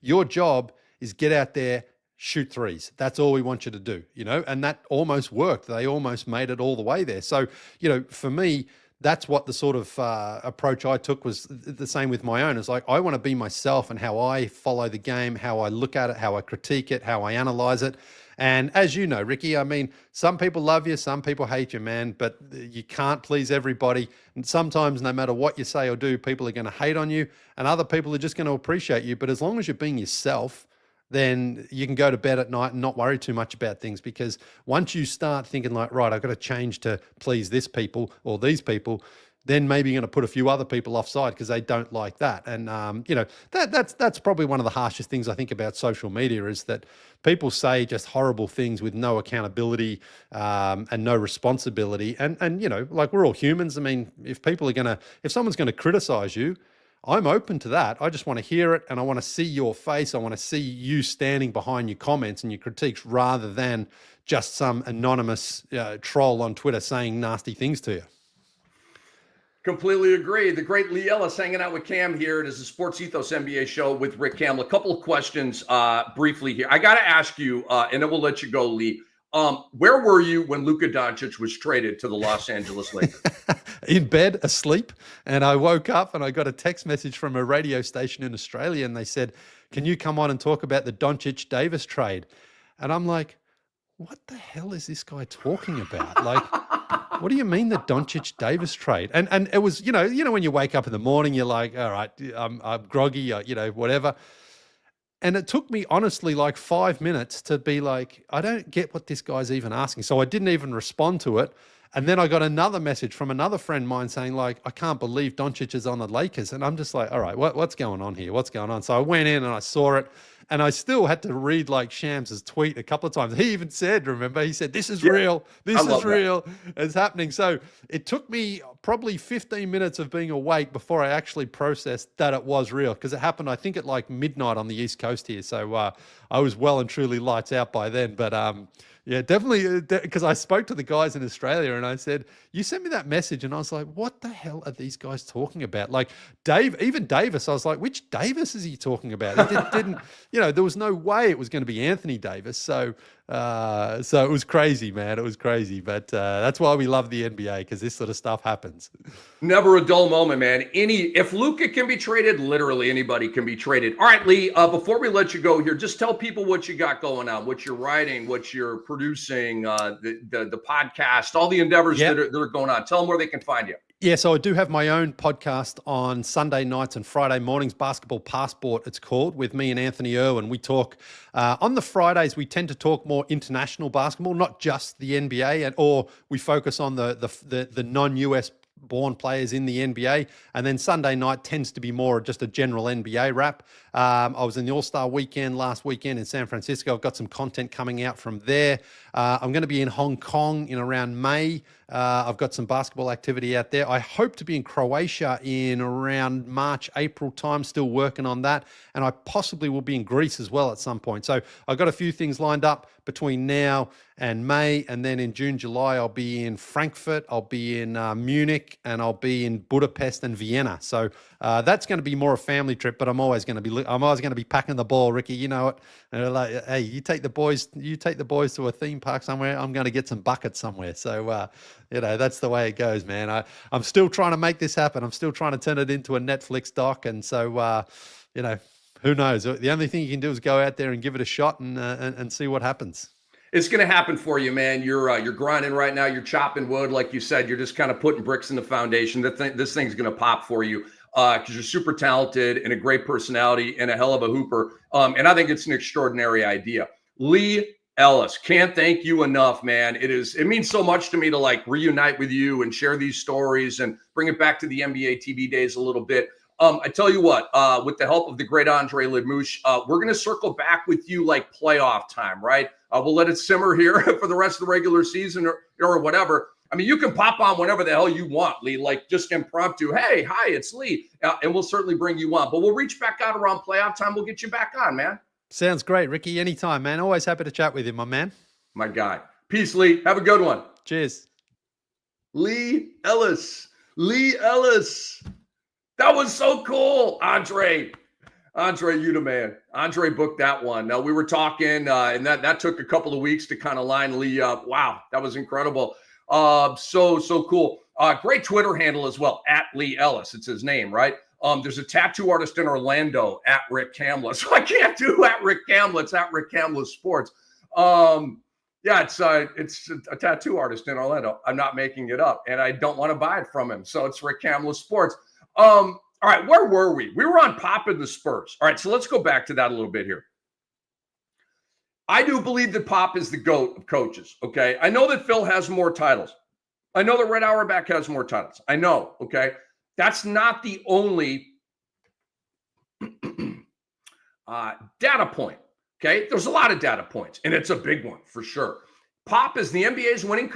[SPEAKER 2] your job is get out there, shoot threes. That's all we want you to do, and that almost worked. They almost made it all the way there. So, for me, that's what the sort of approach I took was the same with my own. It's I want to be myself and how I follow the game, how I look at it, how I critique it, how I analyze it. And as you know, Ricky, I mean, some people love you, some people hate you, man, but you can't please everybody. And sometimes no matter what you say or do, people are going to hate on you and other people are just going to appreciate you. But as long as you're being yourself, then you can go to bed at night and not worry too much about things, because once you start thinking right, I've got to change to please this people or these people, then maybe you're going to put a few other people offside because they don't like that. And, that's probably one of the harshest things I think about social media, is that people say just horrible things with no accountability and no responsibility. And we're all humans. I mean, if someone's going to criticize you, I'm open to that. I just want to hear it and I want to see your face. I want to see you standing behind your comments and your critiques, rather than just some anonymous troll on Twitter saying nasty things to you.
[SPEAKER 1] Completely agree. The great Leigh Ellis hanging out with Kam here. It is the SportsEthos NBA Show with Rick Kamla. A couple of questions briefly here. I got to ask you, and then we'll let you go, Lee. Where were you when Luka Doncic was traded to the Los Angeles Lakers?
[SPEAKER 2] In bed, asleep. And I woke up and I got a text message from a radio station in Australia, and they said, can you come on and talk about the Doncic-Davis trade? And I'm like, what the hell is this guy talking about? What do you mean the Doncic-Davis trade? And it was, when you wake up in the morning, you're like, all right, I'm groggy, whatever. And it took me, honestly, 5 minutes to be like, I don't get what this guy's even asking. So I didn't even respond to it. And then I got another message from another friend of mine saying, I can't believe Doncic is on the Lakers. And I'm just like, all right, what's going on here? What's going on? So I went in and I saw it. And I still had to read Shams' tweet a couple of times. He even said, remember, he said, this is real. This is real. It's happening. So it took me probably 15 minutes of being awake before I actually processed that it was real, because it happened, I think, at midnight on the East Coast here. So I was well and truly lights out by then. But yeah, definitely, because I spoke to the guys in Australia and I said, you sent me that message. And I was like, what the hell are these guys talking about? Even Davis, I was like, which Davis is he talking about? It didn't, there was no way it was going to be Anthony Davis. So it was crazy, man. It was crazy. But that's why we love the NBA, because this sort of stuff happens.
[SPEAKER 1] Never a dull moment, man. If Luka can be traded, literally anybody can be traded. All right, Lee, before we let you go here, just tell people what you got going on, what you're writing, what you're producing, the podcast, all the endeavors that are going on. Tell them where they can find you.
[SPEAKER 2] Yeah, so I do have my own podcast on Sunday nights and Friday mornings, Basketball Passport, it's called, with me and Anthony Irwin. We talk, on the Fridays, we tend to talk more international basketball, not just the NBA, or we focus on the non-US born players in the NBA. And then Sunday night tends to be more just a general NBA wrap. I was in the All-Star weekend last weekend in San Francisco. I've got some content coming out from there. I'm going to be in Hong Kong in around May. I've got some basketball activity out there. I hope to be in Croatia in around March, April time, still working on that. And I possibly will be in Greece as well at some point. So I've got a few things lined up between now and May. And then in June, July, I'll be in Frankfurt, I'll be in Munich, and I'll be in Budapest and Vienna. So that's going to be more a family trip, but I'm always going to be packing the ball, Ricky. You know it. And like, hey, you take the boys to a theme park somewhere. I'm going to get some buckets somewhere. So that's the way it goes, man. I'm still trying to make this happen. I'm still trying to turn it into a Netflix doc, and so who knows? The only thing you can do is go out there and give it a shot and see what happens.
[SPEAKER 1] It's going to happen for you, man. You're grinding right now. You're chopping wood, like you said. You're just kind of putting bricks in the foundation. This thing's going to pop for you because you're super talented and a great personality and a hell of a hooper. And I think it's an extraordinary idea. Leigh Ellis, can't thank you enough, man. It means so much to me to like reunite with you and share these stories and bring it back to the NBA TV days a little bit. I tell you what, with the help of the great Andre Lemouche, we're going to circle back with you like playoff time, right? We'll let it simmer here for the rest of the regular season or whatever. I mean, you can pop on whenever the hell you want, Leigh, like just impromptu. Hey, hi, it's Leigh. And we'll certainly bring you on. But we'll reach back out around playoff time. We'll get you back on, man.
[SPEAKER 2] Sounds great, Ricky. Anytime, man. Always happy to chat with you, my man.
[SPEAKER 1] My guy. Peace, Leigh. Have a good one.
[SPEAKER 2] Cheers.
[SPEAKER 1] Leigh Ellis. Leigh Ellis. That was so cool, Andre, you the man. Andre booked that one. Now, we were talking, and that took a couple of weeks to kind of line Leigh up. Wow, that was incredible. So cool. Great Twitter handle as well, at Leigh Ellis. It's his name, right? There's a tattoo artist in Orlando, at Rick Kamla. So I can't do at Rick Kamla. It's at Rick Kamla Sports. It's a tattoo artist in Orlando. I'm not making it up, and I don't want to buy it from him. So it's Rick Kamla Sports. All right, where were we? We were on Pop and the Spurs. All right, so let's go back to that a little bit here. I do believe that Pop is the GOAT of coaches, okay? I know that Phil has more titles. I know that Red Auerbach has more titles. I know, okay? That's not the only data point, okay? There's a lot of data points, and it's a big one for sure. Pop is the NBA's winningest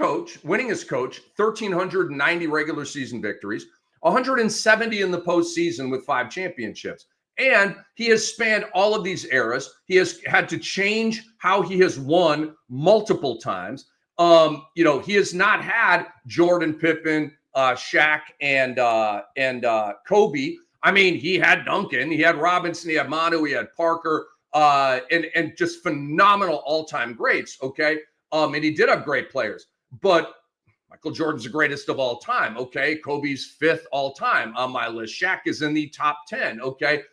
[SPEAKER 1] coach, 1,390 regular season victories, 170 in the postseason with 5 championships. And he has spanned all of these eras. He has had to change how he has won multiple times. He has not had Jordan, Pippen, Shaq, and Kobe. I mean, he had Duncan, he had Robinson, he had Manu, he had Parker, and just phenomenal all-time greats, okay? And he did have great players. But Michael Jordan's the greatest of all time, okay? Kobe's 5th all time on my list. Shaq is in the top 10, okay?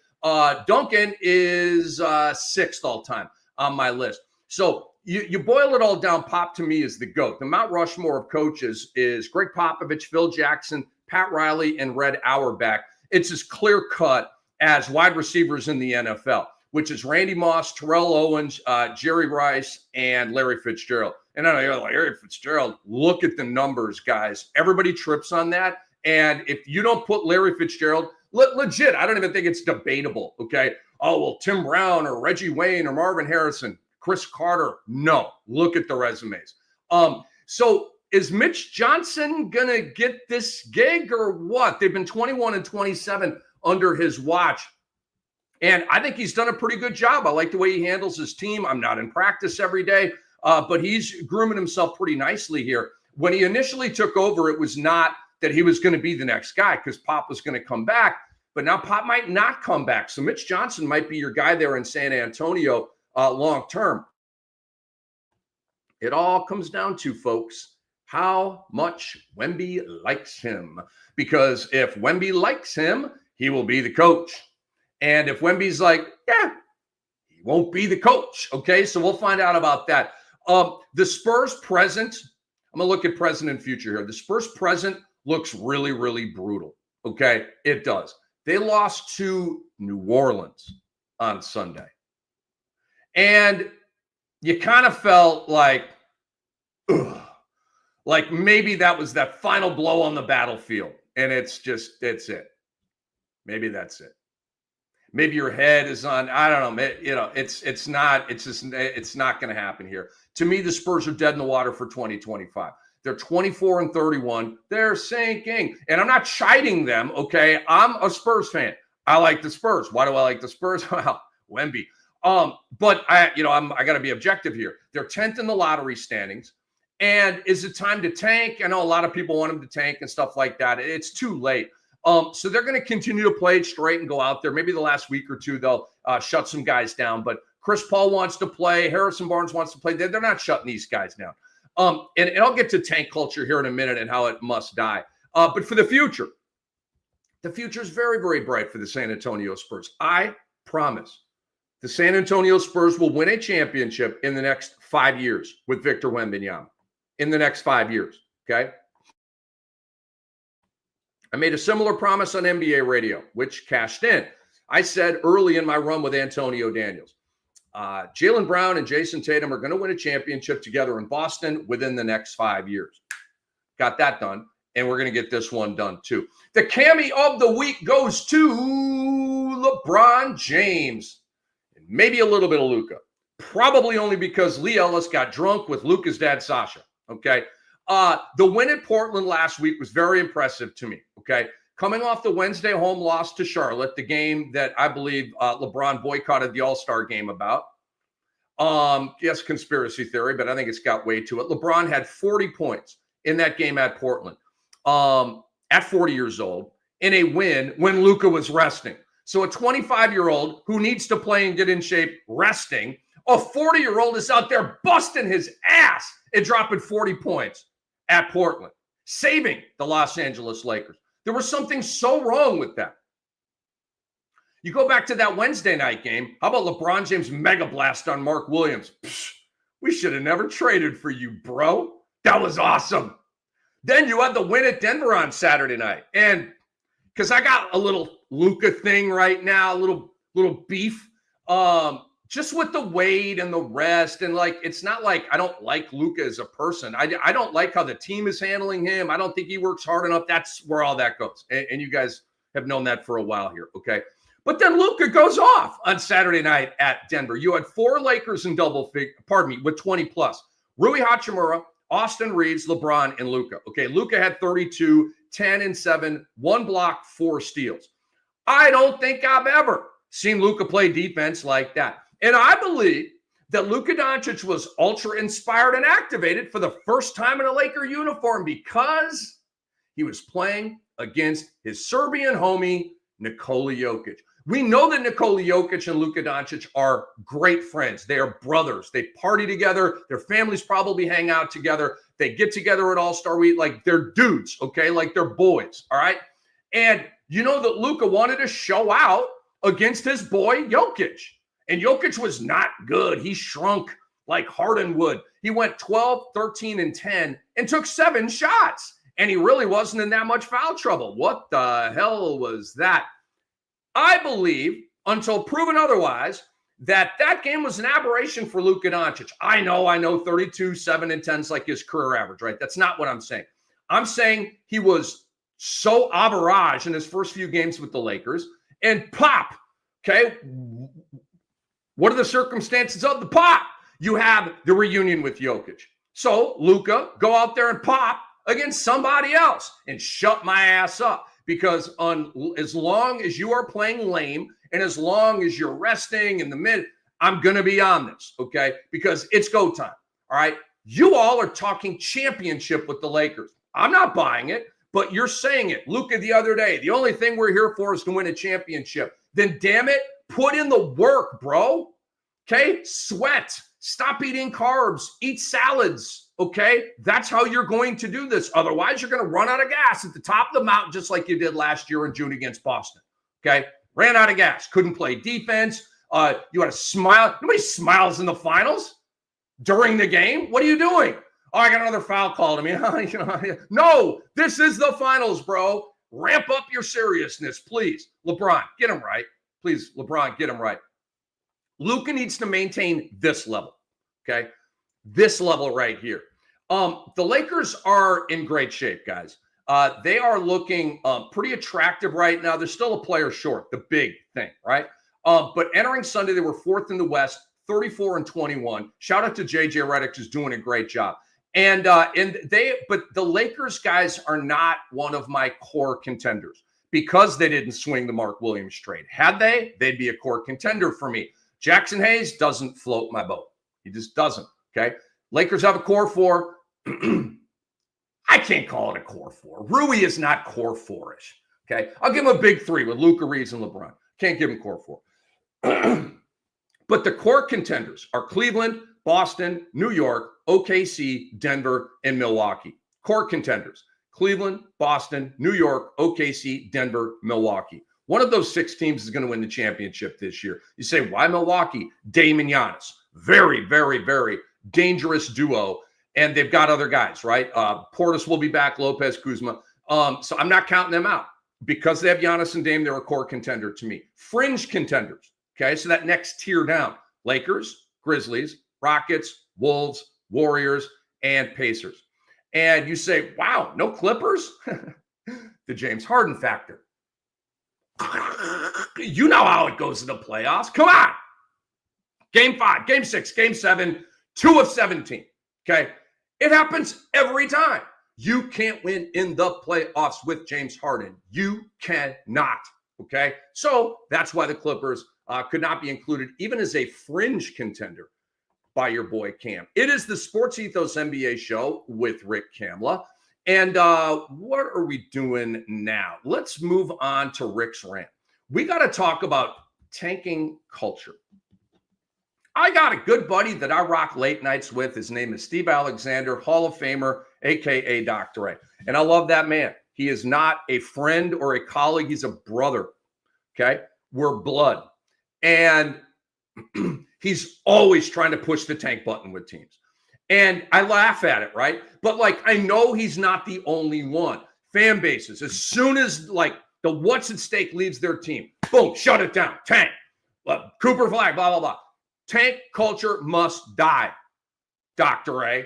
[SPEAKER 1] Duncan is 6th all time on my list. So you boil it all down, Pop to me is the GOAT. The Mount Rushmore of coaches is Greg Popovich, Phil Jackson, Pat Riley, and Red Auerbach. It's as clear-cut as wide receivers in the NFL, which is Randy Moss, Terrell Owens, Jerry Rice, and Larry Fitzgerald. And I know you're like, Larry Fitzgerald, look at the numbers, guys. Everybody trips on that. And if you don't put Larry Fitzgerald, legit, I don't even think it's debatable, okay? Oh, well, Tim Brown or Reggie Wayne or Marvin Harrison, Chris Carter. No, look at the resumes. So is Mitch Johnson going to get this gig or what? They've been 21 and 27 under his watch. And I think he's done a pretty good job. I like the way he handles his team. I'm not in practice every day, but he's grooming himself pretty nicely here. When he initially took over, it was not that he was going to be the next guy because Pop was going to come back. But now Pop might not come back. So Mitch Johnson might be your guy there in San Antonio long term. It all comes down to, folks, how much Wemby likes him. Because if Wemby likes him, he will be the coach. And if Wemby's like, yeah, he won't be the coach. Okay, so we'll find out about that. The Spurs present, I'm going to look at present and future here. The Spurs present looks really, really brutal. Okay, it does. They lost to New Orleans on Sunday. And you kind of felt like, ugh, like maybe that was that final blow on the battlefield. And it's it. Maybe that's it. Maybe your head is on, I don't know, it's not going to happen here. To me, the Spurs are dead in the water for 2025. They're 24 and 31. They're sinking. And I'm not chiding them, okay? I'm a Spurs fan. I like the Spurs. Why do I like the Spurs? Well, Wemby. But I got to be objective here. They're 10th in the lottery standings. And is it time to tank? I know a lot of people want them to tank and stuff like that. It's too late. So they're going to continue to play it straight and go out there. Maybe the last week or two, they'll shut some guys down. But Chris Paul wants to play. Harrison Barnes wants to play. They're not shutting these guys down. And I'll get to tank culture here in a minute and how it must die. But for the future is very, very bright for the San Antonio Spurs. I promise the San Antonio Spurs will win a championship in the next 5 years with Victor Wembanyama. In the next 5 years, okay? I made a similar promise on NBA radio, which cashed in. I said early in my run with Antonio Daniels, Jaylen Brown and Jason Tatum are going to win a championship together in Boston within the next 5 years. Got that done, and we're going to get this one done too. The Kammy of the week goes to LeBron James, and maybe a little bit of Luka. Probably only because Leigh Ellis got drunk with Luka's dad, Sasha. Okay. The win at Portland last week was very impressive to me. Okay. Coming off the Wednesday home loss to Charlotte, the game that I believe LeBron boycotted the All-Star game about. Yes, conspiracy theory, but I think it's got way to it. LeBron had 40 points in that game at Portland at 40 years old in a win when Luka was resting. So a 25-year-old who needs to play and get in shape resting, a 40-year-old is out there busting his ass and dropping 40 points at Portland, saving the Los Angeles Lakers. There was something so wrong with that. You go back to that Wednesday night game. How about LeBron James mega blast on Mark Williams? Psh, we should have never traded for you, bro. That was awesome. Then you had the win at Denver on Saturday night. And because I got a little Luka thing right now, a little beef. Just with the weight and the rest. And like, it's not like I don't like Luka as a person. I don't like how the team is handling him. I don't think he works hard enough. That's where all that goes. And you guys have known that for a while here. Okay. But then Luka goes off on Saturday night at Denver. You had 4 Lakers in with 20 plus. Rui Hachimura, Austin Reeves, LeBron, and Luka. Okay. Luka had 32, 10 and 7, 1 block, 4 steals. I don't think I've ever seen Luka play defense like that. And I believe that Luka Doncic was ultra inspired and activated for the first time in a Laker uniform because he was playing against his Serbian homie, Nikola Jokic. We know that Nikola Jokic and Luka Doncic are great friends. They are brothers. They party together. Their families probably hang out together. They get together at All-Star Week. Like they're dudes, okay? Like they're boys, all right? And you know that Luka wanted to show out against his boy Jokic. And Jokic was not good. He shrunk like Harden would. He went 12, 13, and 10 and took 7 shots. And he really wasn't in that much foul trouble. What the hell was that? I believe, until proven otherwise, that game was an aberration for Luka Doncic. I know 32, 7, and 10 is like his career average, right? That's not what I'm saying. I'm saying he was so average in his first few games with the Lakers and pop, okay? What are the circumstances of the pop? You have the reunion with Jokic. So, Luka, go out there and pop against somebody else and shut my ass up. Because as long as you are playing lame and as long as you're resting in the mid, I'm going to be on this, okay? Because it's go time, all right? You all are talking championship with the Lakers. I'm not buying it, but you're saying it. Luka the other day, the only thing we're here for is to win a championship. Then, damn it, put in the work, bro. Okay? Sweat. Stop eating carbs. Eat salads. Okay? That's how you're going to do this. Otherwise, you're going to run out of gas at the top of the mountain, just like you did last year in June against Boston. Okay? Ran out of gas. Couldn't play defense. You had to smile. Nobody smiles in the finals during the game. What are you doing? Oh, I got another foul called. I mean, no, this is the finals, bro. Ramp up your seriousness, please. LeBron, get him right. Please, LeBron, get him right. Luka needs to maintain this level, okay? This level right here. The Lakers are in great shape, guys. They are looking pretty attractive right now. They're still a player short, the big thing, right? But entering Sunday, they were 4th in the West, 34 and 21. Shout out to JJ Redick, who's doing a great job. But the Lakers guys are not one of my core contenders because they didn't swing the Mark Williams trade. Had they, they'd be a core contender for me. Jackson Hayes doesn't float my boat. He just doesn't. Okay. Lakers have a core four. I can't call it a core four. Rui is not core four-ish. Okay. I'll give him a big three with Luka, Reeves, and LeBron. Can't give him core four. But the core contenders are Cleveland, Boston, New York, OKC, Denver, and Milwaukee. Core contenders: Cleveland, Boston, New York, OKC, Denver, Milwaukee. One of those 6 teams is going to win the championship this year. You say, why Milwaukee? Dame and Giannis. Very, very, very dangerous duo. And they've got other guys, right? Portis will be back, Lopez, Kuzma. So I'm not counting them out. Because they have Giannis and Dame, they're a core contender to me. Fringe contenders, okay? So that next tier down: Lakers, Grizzlies, Rockets, Wolves, Warriors, and Pacers. And you say, wow, no Clippers? The James Harden factor. You know how it goes in the playoffs. Come on. Game 5, Game 6, Game 7, 2 of 17. Okay. It happens every time. You can't win in the playoffs with James Harden. You cannot. Okay. So that's why the Clippers could not be included even as a fringe contender by your boy Kam. It is the SportsEthos NBA Show with Rick Kamla. And what are we doing now? Let's move on to Rick's rant. We got to talk about tanking culture. I got a good buddy that I rock late nights with. His name is Steve Alexander, Hall of Famer, a.k.a. Dr. A. And I love that man. He is not a friend or a colleague. He's a brother, okay? We're blood. And he's always trying to push the tank button with teams. And I laugh at it, right? But, like, I know he's not the only one. Fan bases, as soon as, like, the what's at stake leaves their team, boom, shut it down, tank. Cooper Flag, blah, blah, blah. Tank culture must die, Dr. A.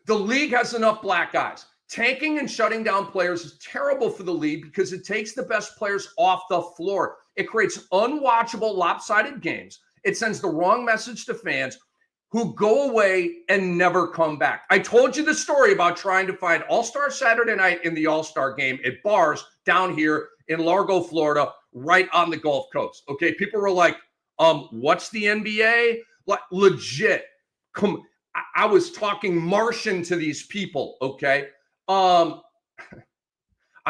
[SPEAKER 1] The league has enough black guys. Tanking and shutting down players is terrible for the league because it takes the best players off the floor. It creates unwatchable, lopsided games. It sends the wrong message to fans who go away and never come back. I told you the story about trying to find All-Star Saturday night in the All-Star game at bars down here in Largo, Florida, right on the Gulf Coast. Okay, people were like, what's the NBA? Like, legit. I was talking Martian to these people, okay? I'm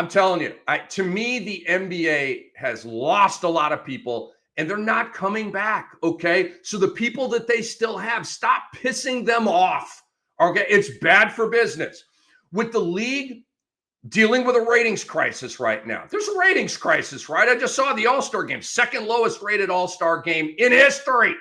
[SPEAKER 1] telling you, to me, the NBA has lost a lot of people, and they're not coming back, okay? So the people that they still have, stop pissing them off, okay? It's bad for business. With the league dealing with a ratings crisis right now. There's a ratings crisis, right? I just saw the All-Star game, second lowest rated All-Star game in history.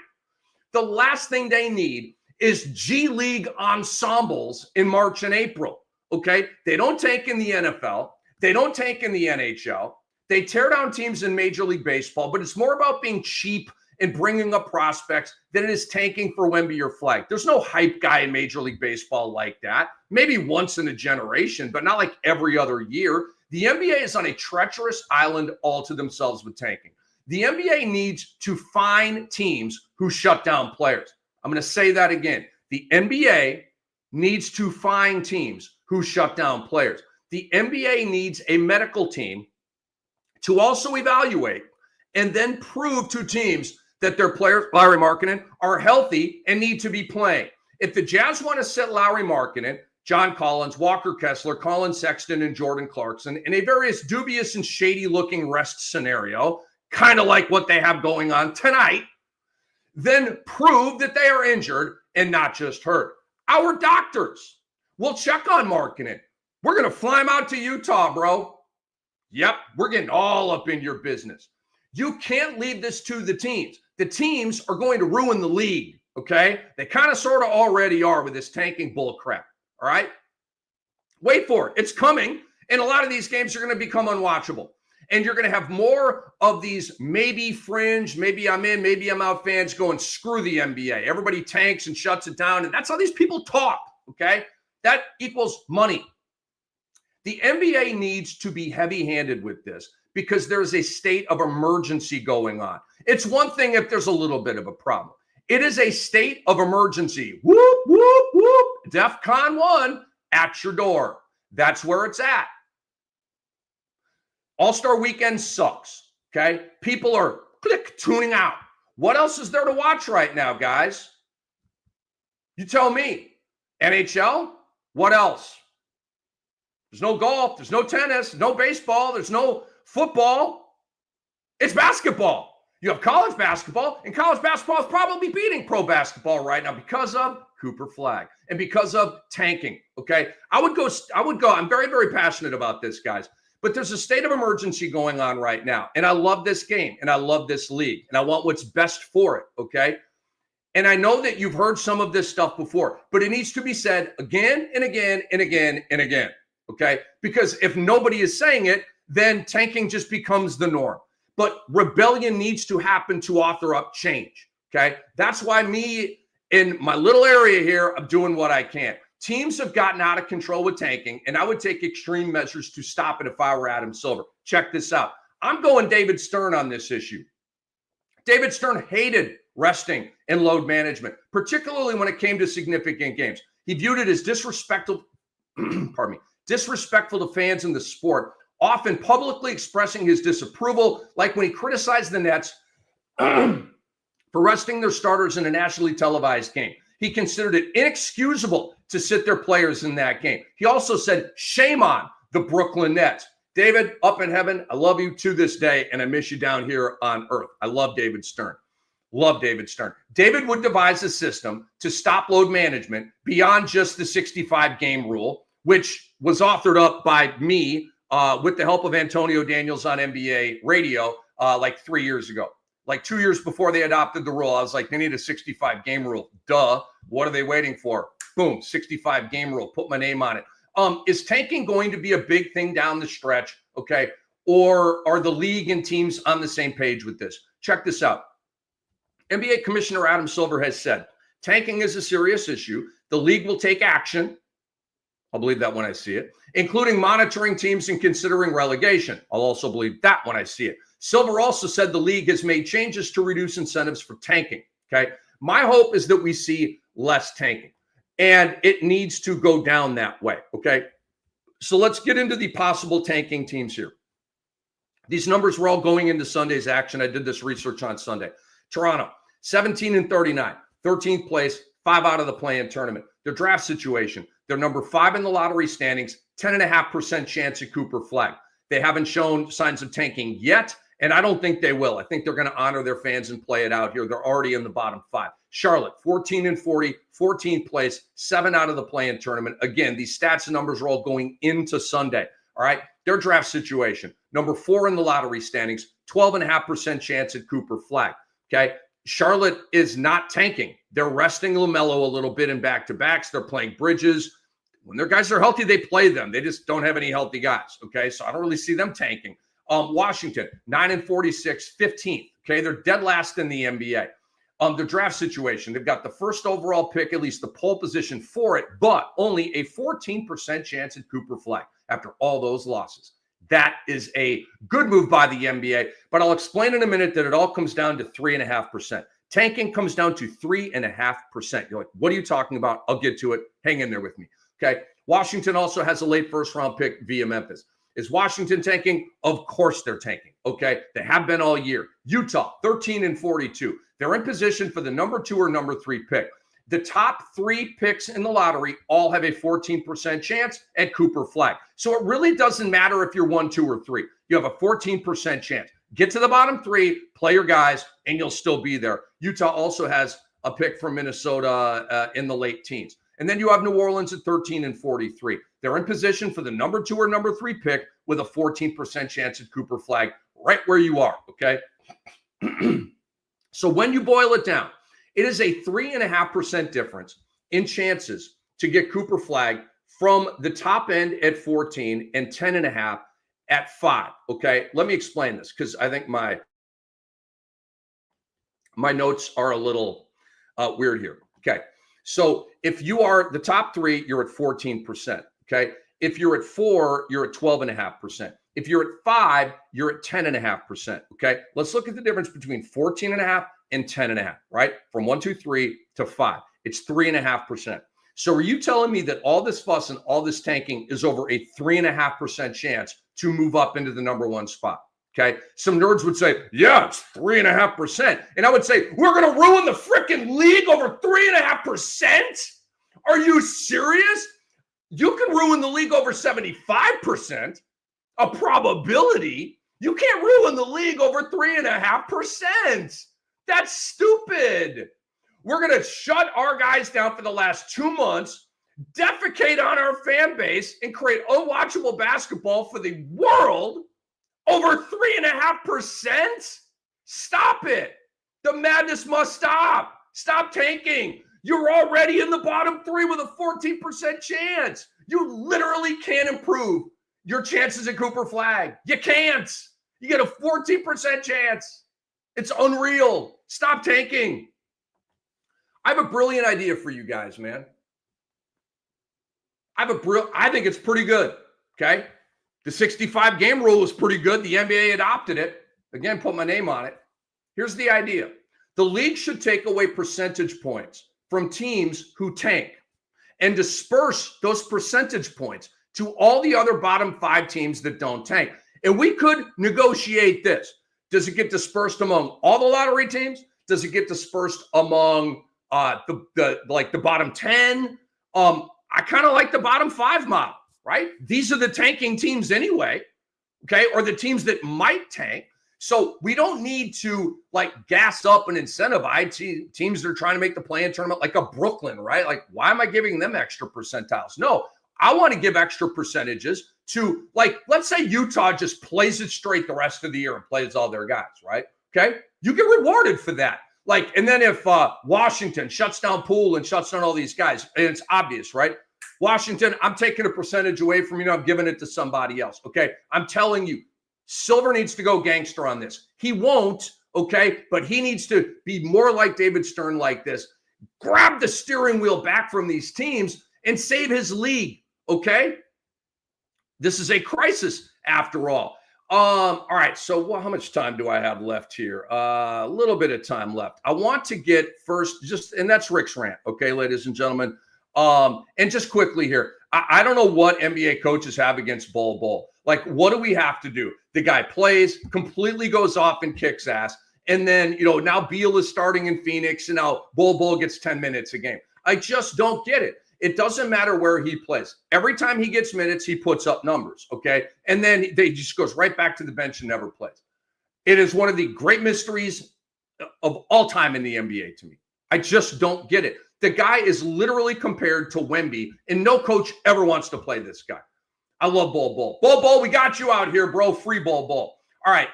[SPEAKER 1] The last thing they need is G League ensembles in March and April, okay? They don't tank in the NFL. They don't tank in the NHL. They tear down teams in Major League Baseball, but it's more about being cheap and bringing up prospects than it is tanking for Wemby or Flag. There's no hype guy in Major League Baseball like that. Maybe once in a generation, but not like every other year. The NBA is on a treacherous island all to themselves with tanking. The NBA needs to find teams who shut down players. I'm going to say that again. The NBA needs to find teams who shut down players. The NBA needs a medical team to also evaluate and then prove to teams that their players, Lauri Markkanen, are healthy and need to be playing. If the Jazz want to sit Lauri Markkanen, John Collins, Walker Kessler, Colin Sexton, and Jordan Clarkson in a various dubious and shady-looking rest scenario, kind of like what they have going on tonight, then prove that they are injured and not just hurt. Our doctors will check on Markkanen. We're going to fly him out to Utah, bro. Yep, we're getting all up in your business. You can't leave this to the teams. The teams are going to ruin the league, okay? They kind of sort of already are with this tanking bull crap, all right? Wait for it. It's coming, and a lot of these games are going to become unwatchable. And you're going to have more of these maybe fringe, maybe I'm in, maybe I'm out fans going, screw the NBA. Everybody tanks and shuts it down, and that's how these people talk, okay? That equals money. The NBA needs to be heavy-handed with this because there's a state of emergency going on. It's one thing if there's a little bit of a problem. It is a state of emergency. Whoop, whoop, whoop. DEFCON 1 at your door. That's where it's at. All-Star Weekend sucks, okay? People are tuning out. What else is there to watch right now, guys? You tell me. NHL? What else? There's no golf. There's no tennis. No baseball. There's no football. It's basketball. You have college basketball, and college basketball is probably beating pro basketball right now because of Cooper Flag and because of tanking, okay? I would go. I'm very, very passionate about this, guys. But there's a state of emergency going on right now. And I love this game, and I love this league, and I want what's best for it, okay? And I know that you've heard some of this stuff before, but it needs to be said again and again and again and again, okay? Because if nobody is saying it, then tanking just becomes the norm. But rebellion needs to happen to author up change, okay? That's why me, in my little area here, I'm doing what I can. Teams have gotten out of control with tanking, and I would take extreme measures to stop it if I were Adam Silver. Check this out. I'm going David Stern on this issue. David Stern hated resting and load management, particularly when it came to significant games. He viewed it as disrespectful, disrespectful to fans in the sport, often publicly expressing his disapproval, like when he criticized the Nets for resting their starters in a nationally televised game. He considered it inexcusable to sit their players in that game. He also said, shame on the Brooklyn Nets. David, up in heaven, I love you to this day, and I miss you down here on earth. I love David Stern. Love David Stern. David would devise a system to stop load management beyond just the 65-game rule, which was authored up by me with the help of Antonio Daniels on NBA radio like 3 years ago. Like 2 years before they adopted the rule, I was like, they need a 65-game rule. Duh. What are they waiting for? Boom, 65-game rule. Put my name on it. Is tanking going to be a big thing down the stretch? Okay. Or are the league and teams on the same page with this? Check this out. NBA Commissioner Adam Silver has said, tanking is a serious issue. The league will take action. I'll believe that when I see it, including monitoring teams and considering relegation. I'll also believe that when I see it. Silver also said the league has made changes to reduce incentives for tanking. Okay. My hope is that we see less tanking, and it needs to go down that way. Okay. So let's get into the possible tanking teams here. These numbers were all going into Sunday's action. I did this research on Sunday. Toronto, 17-39, 13th place, 5 out of the play-in tournament. Their draft situation, they're number 5 in the lottery standings, 10.5% chance at Cooper Flag. They haven't shown signs of tanking yet, and I don't think they will. I think they're going to honor their fans and play it out here. They're already in the bottom 5. Charlotte, 14-40, 14th place, 7 out of the play-in tournament. Again, these stats and numbers are all going into Sunday. All right. Their draft situation, number 4 in the lottery standings, 12.5% chance at Cooper Flag. Okay. Charlotte is not tanking. They're resting LaMelo a little bit in back-to-backs. They're playing Bridges. When their guys are healthy, they play them. They just don't have any healthy guys. Okay. So I don't really see them tanking. Washington, 9-46, 15th. Okay. They're dead last in the NBA. Their draft situation, they've got the first overall pick, at least the pole position for it, but only a 14% chance at Cooper Flag after all those losses. That is a good move by the NBA, but I'll explain in a minute that it all comes down to 3.5%. Tanking comes down to 3.5%. You're like, what are you talking about? I'll get to it. Hang in there with me. Okay. Washington also has a late first-round pick via Memphis. Is Washington tanking? Of course they're tanking. Okay. They have been all year. Utah, 13-42. They're in position for the number 2 or number 3 pick. The top 3 picks in the lottery all have a 14% chance at Cooper Flag. So it really doesn't matter if you're 1, 2, or 3. You have a 14% chance. Get to the bottom 3, play your guys, and you'll still be there. Utah also has a pick from Minnesota in the late teens. And then you have New Orleans at 13-43. They're in position for the number 2 or number 3 pick with a 14% chance at Cooper Flag, right where you are, okay? So when you boil it down, it is a 3.5% difference in chances to get Cooper Flag from the top end at 14 and 10.5 at 5. Okay, let me explain this because I think my notes are a little weird here. Okay, so if you are the top 3, you're at 14%. Okay, if you're at 4, you're at 12.5%. If you're at 5, you're at 10.5%. Okay, let's look at the difference between 14.5 and 10.5, right? From 1, 2, 3 to 5. It's 3.5%. So are you telling me that all this fuss and all this tanking is over a 3.5% chance to move up into the number 1 spot? Okay. Some nerds would say, yeah, it's 3.5%. And I would say, we're going to ruin the freaking league over 3.5%? Are you serious? You can ruin the league over 75%, a probability. You can't ruin the league over 3.5%. That's stupid. We're going to shut our guys down for the last 2 months, defecate on our fan base, and create unwatchable basketball for the world over 3.5%? Stop it. The madness must stop. Stop tanking. You're already in the bottom 3 with a 14% chance. You literally can't improve your chances at Cooper Flag. You can't. You get a 14% chance. It's unreal. Stop tanking. I have a brilliant idea for you guys, man. I think it's pretty good, okay? The 65-game rule is pretty good. The NBA adopted it. Again, put my name on it. Here's the idea. The league should take away percentage points from teams who tank and disperse those percentage points to all the other bottom 5 teams that don't tank. And we could negotiate this. Does it get dispersed among all the lottery teams? Does it get dispersed among the bottom 10? I kind of like the bottom 5 model, right? These are the tanking teams anyway, okay? Or the teams that might tank. So we don't need to gas up and incentivize teams that are trying to make the play-in tournament, like a Brooklyn, right? Like, why am I giving them extra percentiles? No, I want to give extra percentages to, let's say Utah just plays it straight the rest of the year and plays all their guys, right? Okay, you get rewarded for that. And then if Washington shuts down Poole and shuts down all these guys, and it's obvious, right? Washington, I'm taking a percentage away from you. I'm giving it to somebody else. Okay, I'm telling you, Silver needs to go gangster on this. He won't, okay, but he needs to be more like David Stern like this. Grab the steering wheel back from these teams and save his league, okay? This is a crisis after all. All right, so how much time do I have left here? A little bit of time left. I want to get first and that's Rick's rant, okay, ladies and gentlemen. And just quickly here, I don't know what NBA coaches have against Bol. What do we have to do? The guy plays, completely goes off and kicks ass. And then, now Beal is starting in Phoenix, and now Bol gets 10 minutes a game. I just don't get it. It doesn't matter where he plays. Every time he gets minutes, he puts up numbers, okay? And then he just goes right back to the bench and never plays. It is one of the great mysteries of all time in the NBA to me. I just don't get it. The guy is literally compared to Wemby, and no coach ever wants to play this guy. I love Bol. Bol, we got you out here, bro. Free Bol. All right,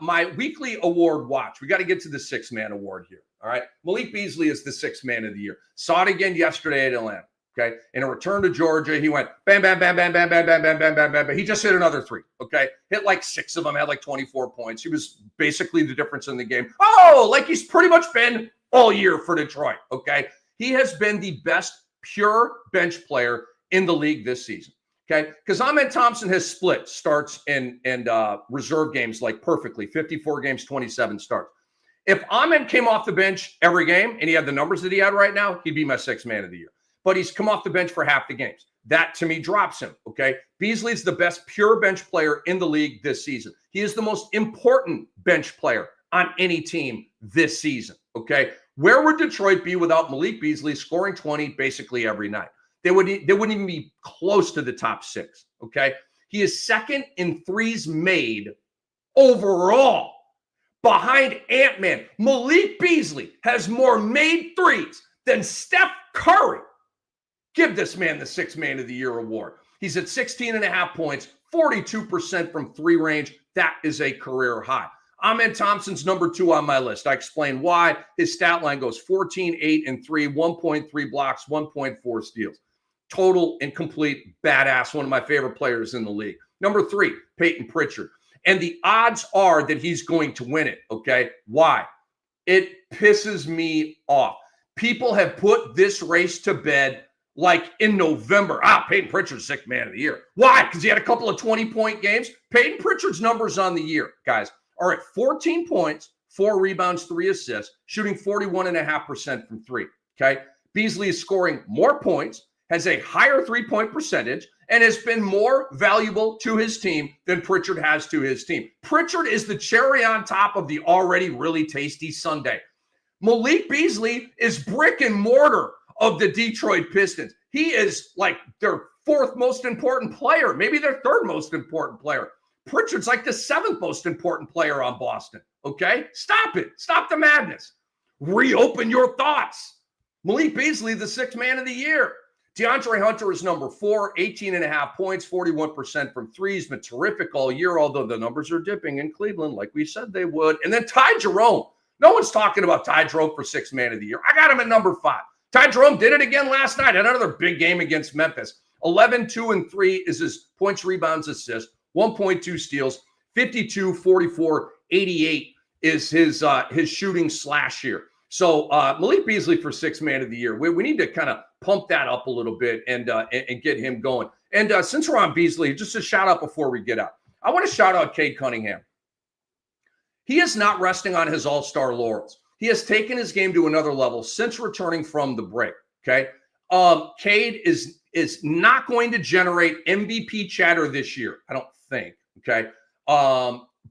[SPEAKER 1] my weekly award watch. We got to get to the 6-man award here, all right? Malik Beasley is the 6th man of the year. Saw it again yesterday at Atlanta. Okay. In a return to Georgia, he went bam, bam, bam, bam, bam, bam, bam, bam, bam, bam, bam, bam. He just hit another 3. Okay. Hit 6 of them, had 24 points. He was basically the difference in the game. He's pretty much been all year for Detroit. Okay. He has been the best pure bench player in the league this season. Okay. Because Amen Thompson has split starts and reserve games perfectly. 54 games, 27 starts. If Amen came off the bench every game and he had the numbers that he had right now, he'd be my 6th man of the year. But he's come off the bench for half the games. That, to me, drops him, okay? Beasley's the best pure bench player in the league this season. He is the most important bench player on any team this season, okay? Where would Detroit be without Malik Beasley scoring 20 basically every night? They wouldn't even be close to the top 6, okay? He is 2nd in threes made overall behind Ant-Man. Malik Beasley has more made threes than Steph Curry. Give this man the 6th man of the year award. He's at 16.5 points, 42% from 3 range. That is a career high. Amen Thompson's number 2 on my list. I explain why. His stat line goes 14, 8, and 3, 1.3 blocks, 1.4 steals. Total and complete badass, one of my favorite players in the league. Number 3, Peyton Pritchard. And the odds are that he's going to win it, okay? Why? It pisses me off. People have put this race to bed in November. Peyton Pritchard's 6th man of the year. Why? Because he had a couple of 20-point games. Peyton Pritchard's numbers on the year, guys, are at 14 points, 4 rebounds, 3 assists, shooting 41.5% from 3, okay? Beasley is scoring more points, has a higher three-point percentage and has been more valuable to his team than Pritchard has to his team. Pritchard is the cherry on top of the already really tasty sundae. Malik Beasley is brick and mortar of the Detroit Pistons. He is like their fourth most important player, maybe their third most important player. Pritchard's like the seventh most important player on Boston. Okay? Stop it. Stop the madness. Reopen your thoughts. Malik Beasley, the sixth man of the year. DeAndre Hunter is number 4, 18.5 points, 41% from threes, been terrific all year, although the numbers are dipping in Cleveland like we said they would. And then Ty Jerome. No one's talking about Ty Jerome for sixth man of the year. I got him at number 5. Ty Jerome did it again last night. Another big game against Memphis. 11, 2, and 3 is his points, rebounds, assists. 1.2 steals. 52, 44, 88 is his shooting slash here. So Malik Beasley for sixth man of the year. We need to kind of pump that up a little bit and get him going. And since we're on Beasley, just a shout out before we get out. I want to shout out Cade Cunningham. He is not resting on his all-star laurels. He has taken his game to another level since returning from the break. Okay. Cade is not going to generate MVP chatter this year, I don't think. Okay.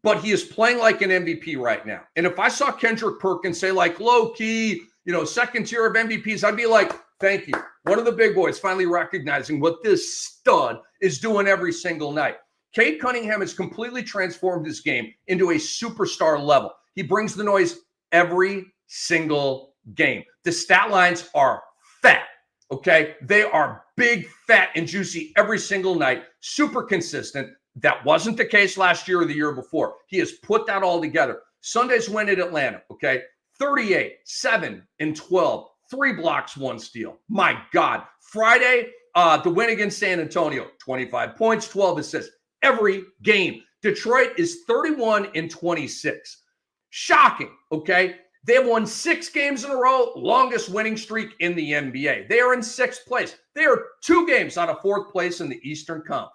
[SPEAKER 1] But he is playing like an MVP right now. And if I saw Kendrick Perkins say like low key, second tier of MVPs, I'd be like, thank you. One of the big boys finally recognizing what this stud is doing every single night. Cade Cunningham has completely transformed his game into a superstar level. He brings the noise every single game. The stat lines are fat, okay? They are big, fat, and juicy every single night, super consistent. That wasn't the case last year or the year before. He has put that all together. Sunday's win at Atlanta, okay? 38, 7, and 12. 3 blocks, 1 steal. My God. Friday, the win against San Antonio. 25 points, 12 assists. Every game. Detroit is 31 and 26. Shocking, okay? They have won 6 games in a row, longest winning streak in the NBA. They are in 6th place. They are 2 games out of 4th place in the Eastern Conference,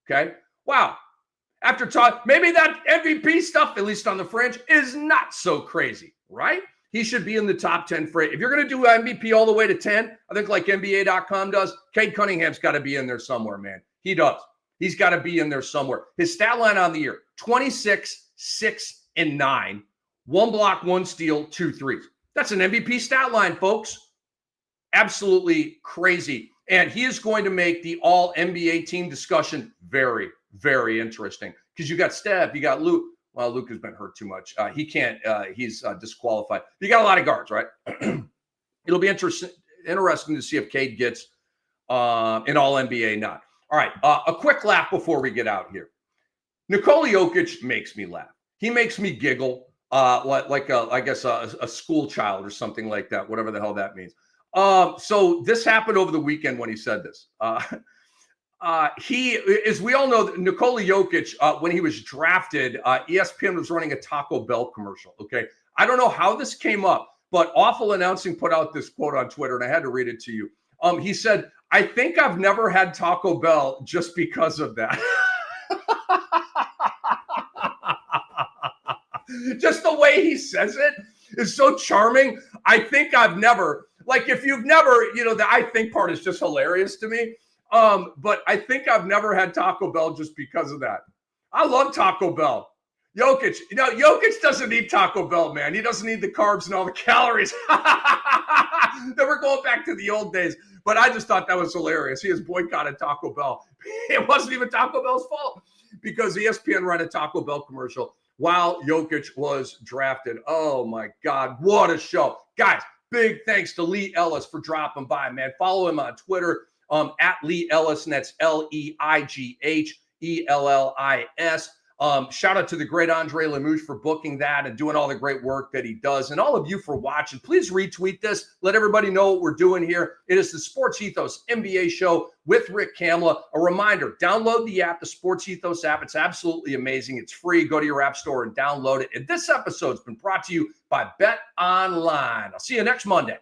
[SPEAKER 1] okay? Wow. After maybe that MVP stuff, at least on the fringe, is not so crazy, right? He should be in the top 10 for it. If you're going to do MVP all the way to 10, I think like NBA.com does, Cade Cunningham's got to be in there somewhere, man. He does. He's got to be in there somewhere. His stat line on the year, 26, 6, and 9. 1 block, 1 steal, 2 threes. That's an MVP stat line, folks. Absolutely crazy. And he is going to make the all-NBA team discussion very, very interesting. Because you got Steph, you got Luke. Well, Luke has been hurt too much. He can't. He's disqualified. You got a lot of guards, right? It'll be interesting to see if Cade gets an all-NBA nod. All right, a quick laugh before we get out here. Nikola Jokic makes me laugh. He makes me giggle like a school child or something like that, whatever the hell that means. So this happened over the weekend when he said this. He, as we all know, Nikola Jokic, when he was drafted, ESPN was running a Taco Bell commercial. Okay. I don't know how this came up, but Awful Announcing put out this quote on Twitter, and I had to read it to you. He said, "I think I've never had Taco Bell just because of that." Just the way he says it is so charming. I think I've never, like, if you've never, the I think part is just hilarious to me. But I think I've never had Taco Bell just because of that. I love Taco Bell. Jokic, Jokic doesn't need Taco Bell, man. He doesn't need the carbs and all the calories. Then we're going back to the old days. But I just thought that was hilarious. He has boycotted Taco Bell. It wasn't even Taco Bell's fault because ESPN ran a Taco Bell commercial while Jokic was drafted. Oh, my God. What a show. Guys, big thanks to Leigh Ellis for dropping by, man. Follow him on Twitter. At Leigh Ellis, and that's LEIGHELLIS. Shout out to the great Andre Lemouche for booking that and doing all the great work that he does, and all of you for watching. Please retweet this. Let everybody know what we're doing here. It is the SportsEthos NBA Show with Rick Kamla. A reminder, download the app, the SportsEthos app. It's absolutely amazing. It's free. Go to your app store and download it. And this episode's been brought to you by Bet Online. I'll see you next Monday.